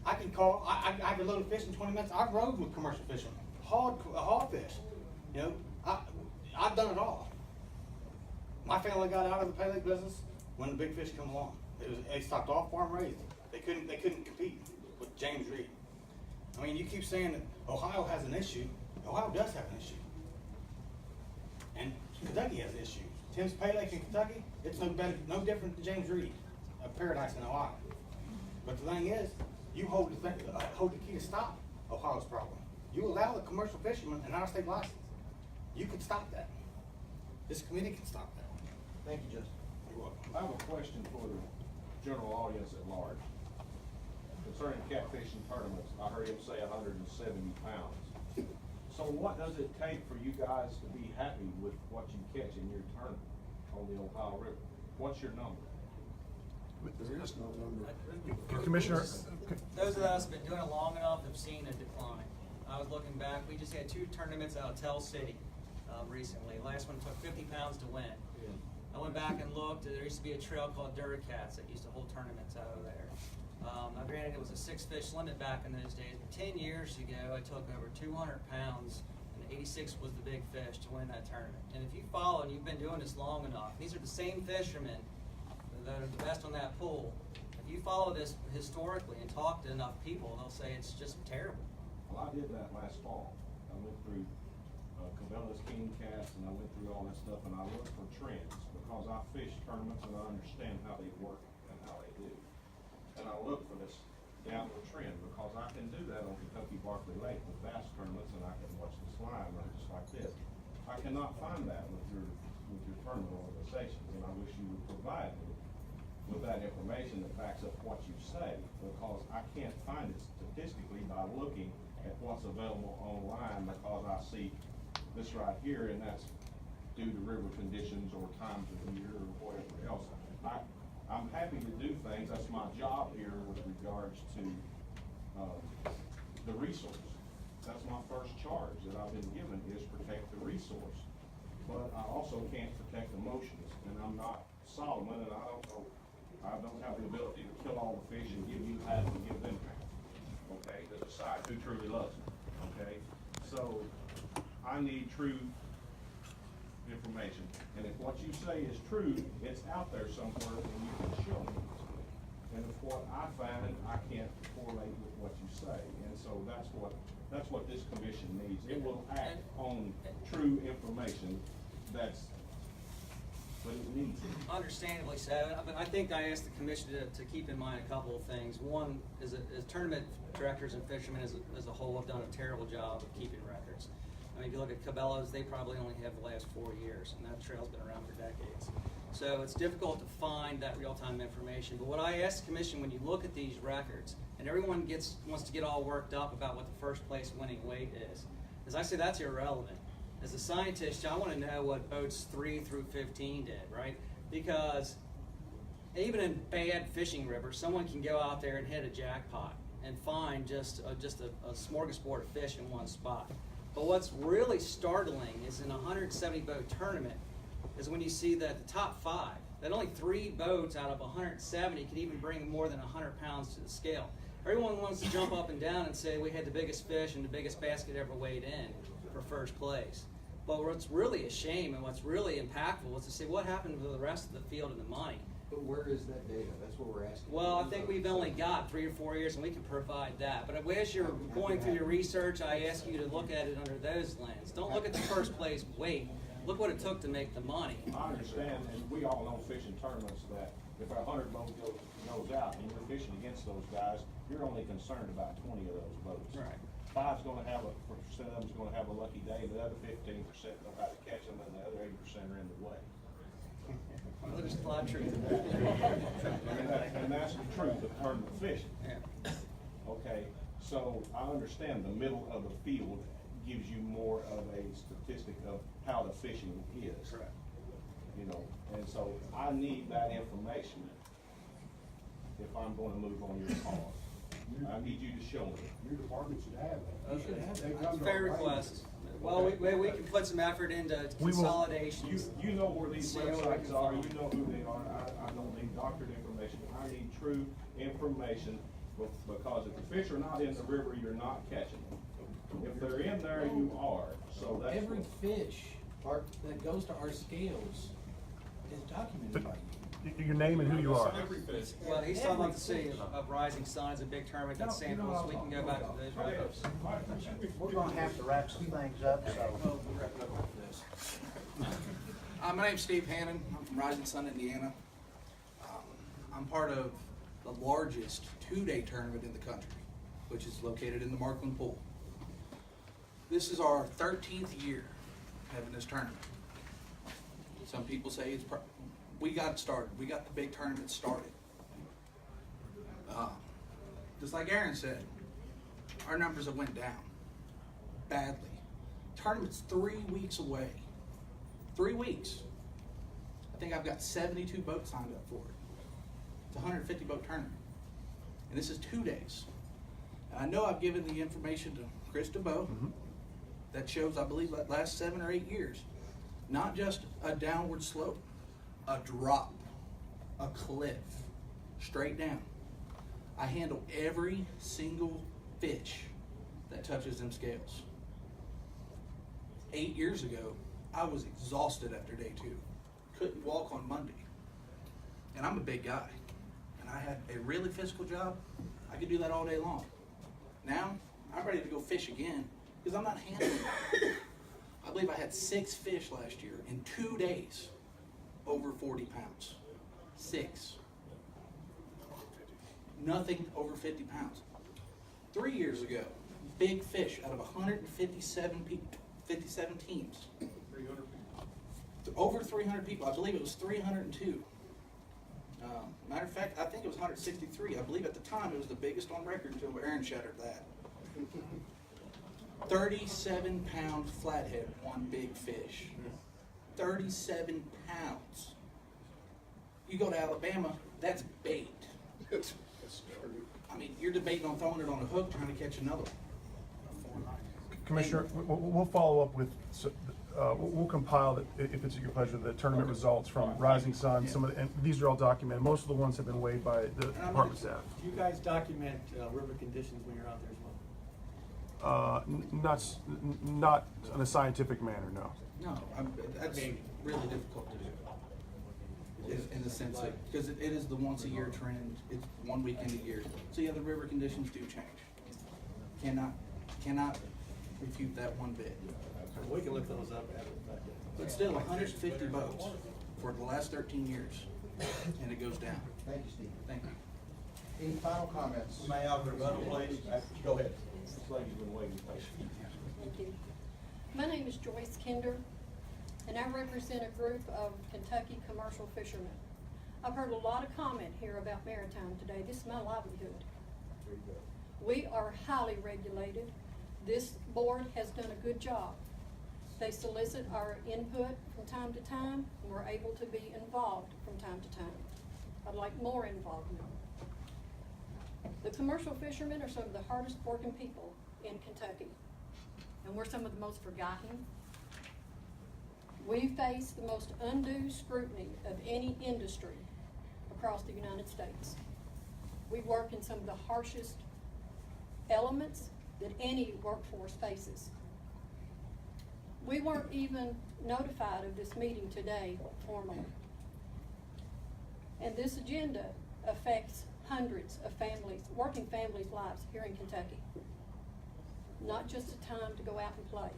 I can call, I can load a fish in 20 minutes. I've rode with commercial fishermen, hauled fish. I've done it all. My family got out of the Paylake business when the big fish come along. They stopped all farm raising. They couldn't compete with James Reed. I mean, you keep saying that Ohio has an issue. Ohio does have an issue. And Kentucky has issues. Tim's Paylake in Kentucky, it's no different than James Reed of Paradise in Ohio. But the thing is, you hold the key to stop Ohio's problem. You allow the commercial fishermen an out-of-state license. You can stop that. This committee can stop that. Thank you, Justin. You're welcome. I have a question for the general audience at large. Concerning catfishing tournaments, I heard him say 170 pounds. So what does it take for you guys to be happy with what you catch in your tournament on the Ohio River? What's your number? There is no number. Commissioner. Those of us who've been doing it long enough have seen a decline. I was looking back, we just had 2 tournaments out of Tell City recently. Last one took 50 pounds to win. I went back and looked, there used to be a trail called Duracats that used to hold tournaments out of there. Now granted, it was a 6 fish limit back in those days, but 10 years ago I took over 200 pounds and 86 was the big fish to win that tournament. And if you follow, and you've been doing this long enough, these are the same fishermen that are the best on that pool. If you follow this historically and talk to enough people, they'll say it's just terrible. Well, I did that last fall. I went through Cabela's King Cast, and I went through all that stuff, and I looked for trends, because I fish tournaments and I understand how they work and how they do. And I look for this downward trend, because I can do that on Kentucky Barkley Lake with bass tournaments, and I can watch this line run just like this. I cannot find that with your tournament organizations, and I wish you would provide me with that information that backs up what you say, because I can't find it statistically by looking at what's available online, because I see this right here, and that's due to river conditions or times of the year or whatever else. I'm happy to do things. That's my job here with regards to the resource. That's my first charge that I've been given, is protect the resource. But I also can't protect emotions, and I'm not Solomon, and I don't have the ability to kill all the fish and give you half and give them half. Okay, to decide who truly loves me. Okay, so I need true information, and if what you say is true, it's out there somewhere and you can show me. And if what I find, I can't correlate with what you say, and so that's what this commission needs. It will act on true information. That's what it needs. Understandably so, but I think I asked the commission to keep in mind a couple of things. One is as tournament directors and fishermen as a whole have done a terrible job of keeping records. I mean, if you look at Cabela's, they probably only have the last 4 years, and that trail's been around for decades. So it's difficult to find that real-time information. But what I asked the commission, when you look at these records, and everyone wants to get all worked up about what the first place winning weight is I say that's irrelevant. As a scientist, I want to know what boats 3 through 15 did, right? Because even in bad fishing rivers, someone can go out there and hit a jackpot and find just a smorgasbord of fish in one spot. But what's really startling is in a 170 boat tournament is when you see that the top 5, that only 3 boats out of 170 can even bring more than 100 pounds to the scale. Everyone wants to jump up and down and say we had the biggest fish and the biggest basket ever weighed in for first place. But what's really a shame and what's really impactful is to say what happened to the rest of the field and the money. But where is that data? That's what we're asking. Well, I think we've only got 3 or 4 years, and we can provide that. But as you're going through your research, I ask you to look at it under those lenses. Don't look at the first place weight. Look what it took to make the money. I understand, and we all know fishing tournaments that if 100 boats goes out and you're fishing against those guys, you're only concerned about 20 of those boats. Right. 5's going to have percent of them's going to have a lucky day, and the other 15% know how to catch them, and the other 80% are in the way. Well, there's a lot of truth in that. And that's the truth of tournament fishing. Yeah. Okay, so I understand the middle of the field gives you more of a statistic of how the fishing is. Correct. You know, and so I need that information if I'm going to move on your cause. I need you to show me. Your department should have that. You should have They that. come to Fair our request. range. Well, we can put some effort into consolidations. You know where these See what we websites can are, find. you know who they are. I don't need doctored information. I need true information, because if the fish are not in the river, you're not catching them. If they're in there, you are. So that's Every fish that goes to our scales is documented by you. Your name and who you are. Well, he's talking about the city of Rising Suns, a big tournament in St. Louis. We can go back to those records. We're gonna have to wrap some things up, so. We'll wrap it up with this. My name's Steve Hannon. I'm from Rising Sun, Indiana. I'm part of the largest 2-day tournament in the country, which is located in the Markland Pool. This is our 13th year having this tournament. Some people say we got it started. We got the big tournament started. Just like Aaron said, our numbers have went down badly. Tournament's 3 weeks away. 3 weeks. I think I've got 72 boats signed up for it. It's a 150 boat tournament. And this is 2 days. And I know I've given the information to Chris DeBow that shows, I believe, that last 7 or 8 years. Not just a downward slope, a drop, a cliff, straight down. I handle every single fish that touches them scales. 8 years ago, I was exhausted after day 2. Couldn't walk on Monday. And I'm a big guy. And I had a really physical job. I could do that all day long. Now, I'm ready to go fish again because I'm not handling it. I believe I had 6 fish last year in 2 days, over 40 pounds. 6. Nothing over 50 pounds. 3 years ago, big fish out of 157 57 teams. 300 Over 300 people. I believe it was 302. Matter of fact, I think it was 163. I believe at the time it was the biggest on record until Aaron shattered that. 37-pound flathead, one big fish. 37 pounds. You go to Alabama, that's bait. I mean, you're debating on throwing it on a hook, trying to catch another one. Commissioner, we'll follow up with, we'll compile, if it's at your pleasure, the tournament results from Rising Sun. Some of the, and these are all documented. Most of the ones have been weighed by the department staff. Do you guys document river conditions when you're out there as well? Not in a scientific manner, no. No, that's really difficult to do. In the sense that, because it is the once a year trend, it's 1 weekend a year. So yeah, the river conditions do change. Cannot refute that one bit. We can look those up after the fact. But still, 150 boats for the last 13 years, and it goes down. Thank you, Steve. Thank you. Any final comments? May I have a rebuttal, please? Go ahead. This lady's been waiting patiently. Thank you. My name is Joyce Kinder, and I represent a group of Kentucky commercial fishermen. I've heard a lot of comment here about maritime today. This is my livelihood. We are highly regulated. This board has done a good job. They solicit our input from time to time, and we're able to be involved from time to time. I'd like more involvement. The commercial fishermen are some of the hardest working people in Kentucky, and we're some of the most forgotten. We face the most undue scrutiny of any industry across the United States. We work in some of the harshest elements that any workforce faces. We weren't even notified of this meeting today formally. And this agenda affects hundreds of families, working families' lives here in Kentucky. Not just a time to go out and play.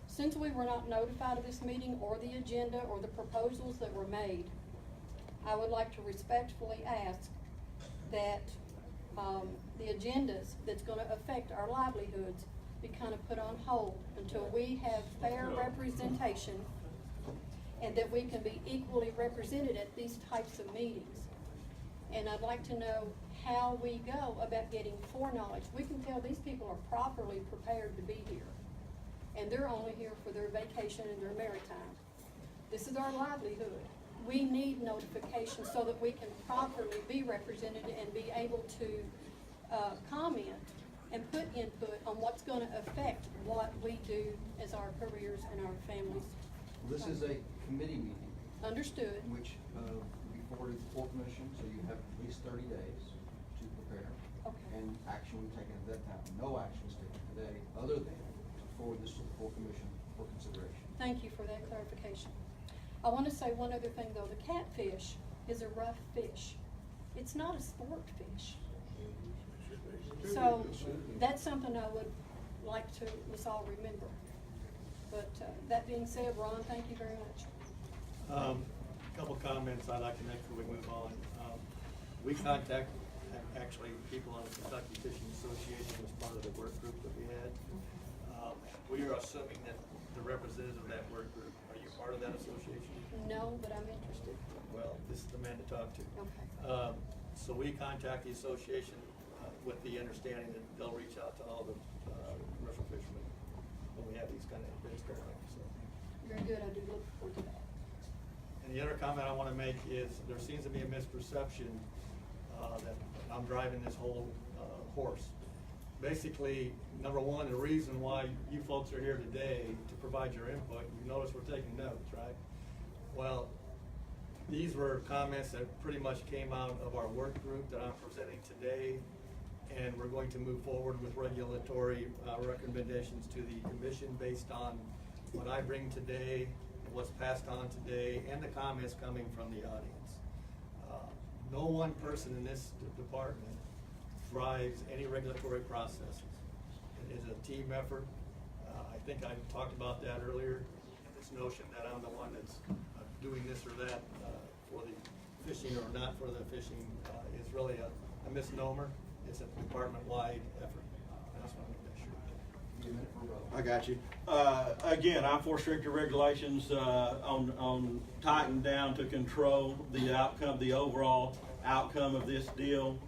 Since we were not notified of this meeting or the agenda or the proposals that were made, I would like to respectfully ask that the agendas that's going to affect our livelihoods be kind of put on hold until we have fair representation and that we can be equally represented at these types of meetings. And I'd like to know how we go about getting foreknowledge. We can tell these people are properly prepared to be here, and they're only here for their vacation and their maritime. This is our livelihood. We need notification so that we can properly be represented and be able to comment and put input on what's going to affect what we do as our careers and our families. This is a committee meeting. Understood. In which we forwarded the full commission, so you have at least 30 days to prepare. Okay. And action will be taken at that time. No action is taken today, other than to forward this to the full commission for consideration. Thank you for that clarification. I want to say one other thing though. The catfish is a rough fish. It's not a sport fish. So that's something I would like to us all remember. But that being said, Ron, thank you very much. Couple comments I'd like to make before we move on. We contact actually people on the Kentucky Fishing Association as part of the work group that we had. We are assuming that the representative of that work group, are you part of that association? No, but I'm interested. Well, this is the man to talk to. Okay. So we contact the association with the understanding that they'll reach out to all the commercial fishermen when we have these kind of events going on. So. Very good. I do look forward to that. And the other comment I want to make is there seems to be a misperception that I'm driving this whole horse. Basically, number one, the reason why you folks are here today to provide your input, you notice we're taking notes, right? Well, these were comments that pretty much came out of our work group that I'm presenting today, and we're going to move forward with regulatory recommendations to the commission based on what I bring today, what's passed on today, and the comments coming from the audience. No one person in this department drives any regulatory processes. It is a team effort. I think I talked about that earlier, this notion that I'm the one that's doing this or that for the fishing or not for the fishing is really a misnomer. It's a department-wide effort. I just want to make that sure. I got you. Again, I enforce stricter regulations on tighten down to control the outcome, the overall outcome of this deal,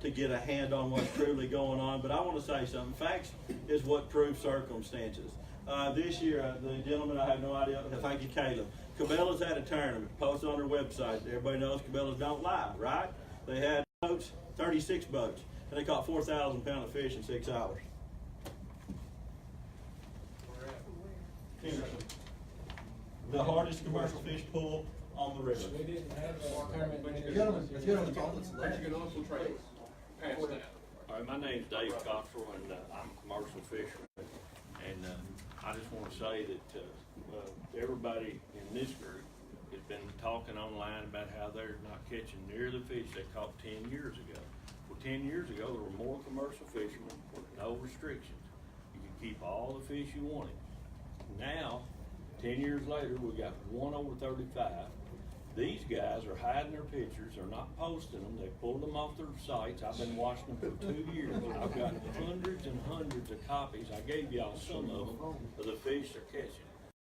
to get a hand on what's truly going on. But I want to say something. Facts is what proves circumstances. This year, the gentleman, I have no idea, thank you, Caleb. Cabela's had a tournament, posted on their website. Everybody knows Cabela's don't lie, right? They had boats, 36 boats, and they caught 4,000 pounds of fish in 6 hours. The hardest commercial fish pool on the river. We didn't have a tournament. Gentlemen, let's get on some trades. Pass that. All right, my name's Dave Cottrell, and I'm a commercial fisherman. And I just want to say that everybody in this group has been talking online about how they're not catching near the fish they caught 10 years ago. Well, 10 years ago, there were more commercial fishermen with no restrictions. You could keep all the fish you wanted. Now, 10 years later, we got 1 over 35. These guys are hiding their pictures. They're not posting them. They pulled them off their sites. I've been watching them for 2 years. I've got hundreds and hundreds of copies. I gave y'all some of them of the fish they're catching.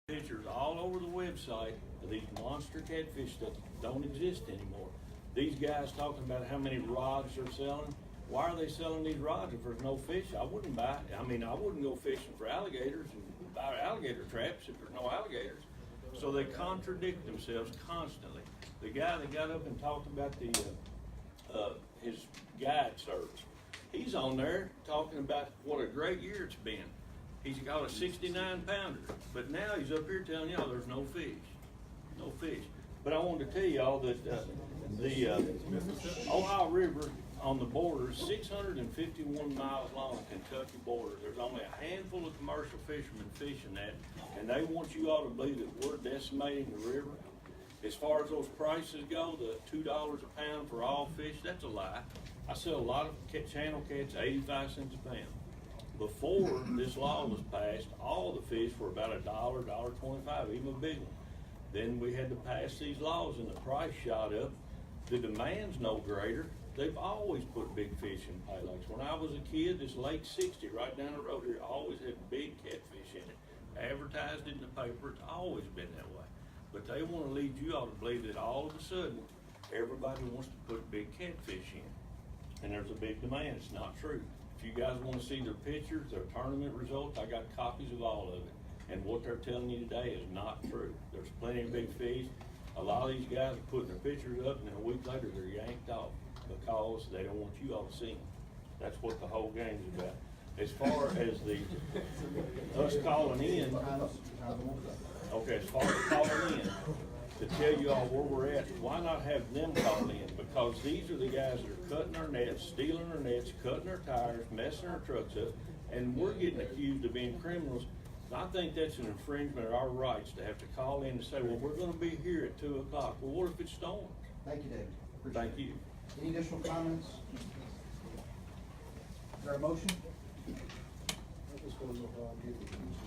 Pictures all over the website of these monster catfish that don't exist anymore. These guys talking about how many rods they're selling. Why are they selling these rods if there's no fish? I wouldn't buy. I mean, I wouldn't go fishing for alligators and buy alligator traps if there's no alligators. So they contradict themselves constantly. The guy that got up and talked about the his guide search, he's on there talking about what a great year it's been. He's got a 69-pounder, but now he's up here telling y'all there's no fish, no fish. But I wanted to tell y'all that the Ohio River on the border is 651 miles long, Kentucky border. There's only a handful of commercial fishermen fishing that, and they want you all to believe that we're decimating the river. As far as those prices go, the $2 a pound for all fish, that's a lie. I sell a lot of channel cats 85 cents a pound. Before this law was passed, all the fish were about $1, $1.25, even a big one. Then we had to pass these laws and the price shot up. The demand's no greater. They've always put big fish in Paylakes. When I was a kid, this Lake 60 right down the road here always had big catfish in it. Advertised it in the paper, it's always been that way. But they want to lead you all to believe that all of a sudden, everybody wants to put big catfish in. And there's a big demand, it's not true. If you guys want to see their pictures, their tournament results, I got copies of all of it. And what they're telling you today is not true. There's plenty of big fish. A lot of these guys are putting their pictures up and then a week later they're yanked off because they don't want you all to see them. That's what the whole game's about. As far as us calling in, okay, as far as calling in, to tell you all where we're at, why not have them call in? Because these are the guys that are cutting our nets, stealing our nets, cutting our tires, messing our trucks up, and we're getting accused of being criminals. I think that's an infringement of our rights to have to call in and say, well, we're going to be here at 2 o'clock. Well, what if it storms? Thank you, David. Thank you. Any additional comments? Is there a motion?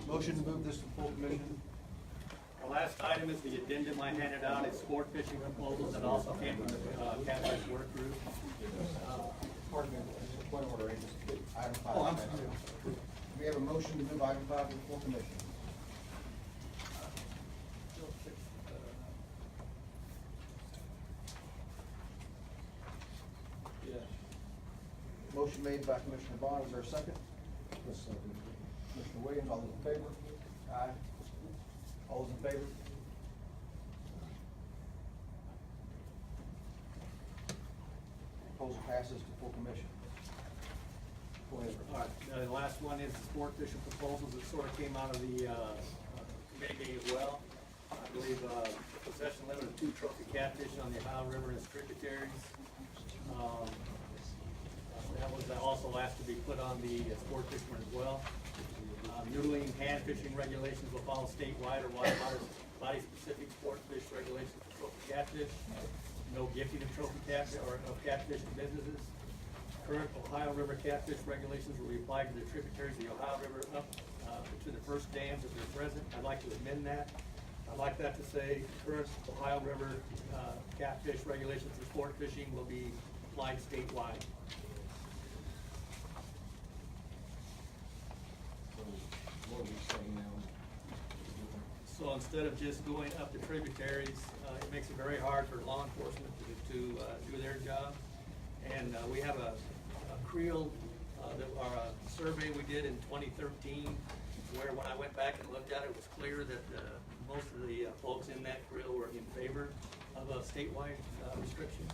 Motion to move this to full commission. The last item is the addendum I handed out. It's sport fishing proposals that also came from the Catfish work group. Pardon me, point of order, item 5. Oh, I'm sorry. We have a motion to move item 5 to the full commission. Yes. Motion made by Commissioner Bond, is there a second? Commissioner Williams, all those in favor? Aye. All those in favor? Proposal passes to full commission. Go ahead. All right, the last one is the sport fishing proposals that sort of came out of the committee as well. I believe possession limit of 2 trophy catfish on the Ohio River and its tributaries. That was also asked to be put on the sport fishermen as well. Noodling and hand fishing regulations will follow statewide or body specific sport fish regulations for trophy catfish. No gifting of trophy catfish or of catfish to businesses. Current Ohio River catfish regulations will be applied to the tributaries of the Ohio River up to the first dams that are present. I'd like to amend that. I'd like that to say current Ohio River catfish regulations for sport fishing will be applied statewide. So what are we saying now? So instead of just going up the tributaries, it makes it very hard for law enforcement to do their job. And we have a creel, our survey we did in 2013, where when I went back and looked at it, it was clear that most of the folks in that creel were in favor of a statewide restriction.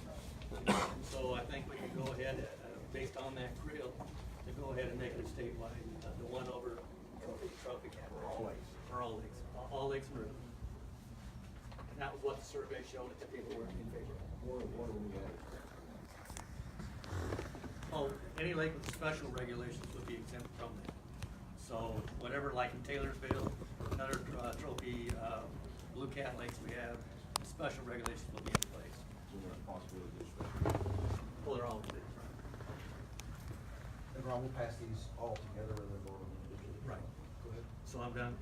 And so I think we can go ahead, based on that creel, to go ahead and make it a statewide, the one over Trophy Camp. All lakes. Or all lakes, all lakes and rivers. And that was what the survey showed that the people were in favor of. What are we at? Oh, any lake with special regulations would be exempt from that. So whatever, like in Taylorsville, another trophy, blue cat lakes we have, special regulations will be in place. So we're not possible to do special. Well, they're all in. And Ron, we'll pass these all together rather than vote on them individually. Right. Go ahead. So I'm done.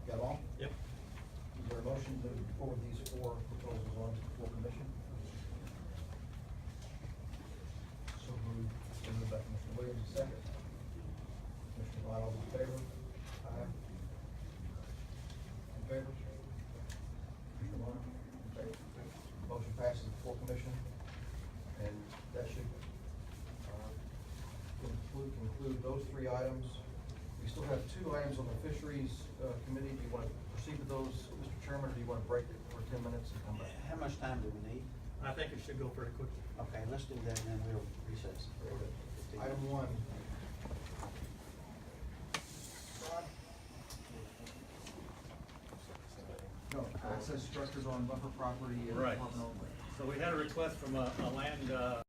Got them all? Yep. Is there a motion to forward these 4 proposals on to the full commission? So moved. So moved by Commissioner Williams, a second. Commissioner White, all those in favor? Aye. In favor? Commissioner Warner? In favor? Motion passes the full commission, and that should conclude those 3 items. We still have 2 items on the fisheries committee. Do you want to proceed with those, Mr. Chairman, or do you want to break it for 10 minutes and come back? How much time do we need? I think it should go pretty quickly. Okay, let's do that and then we'll recess. Item 1. No, access structures on buffer property. Right. So we had a request from a land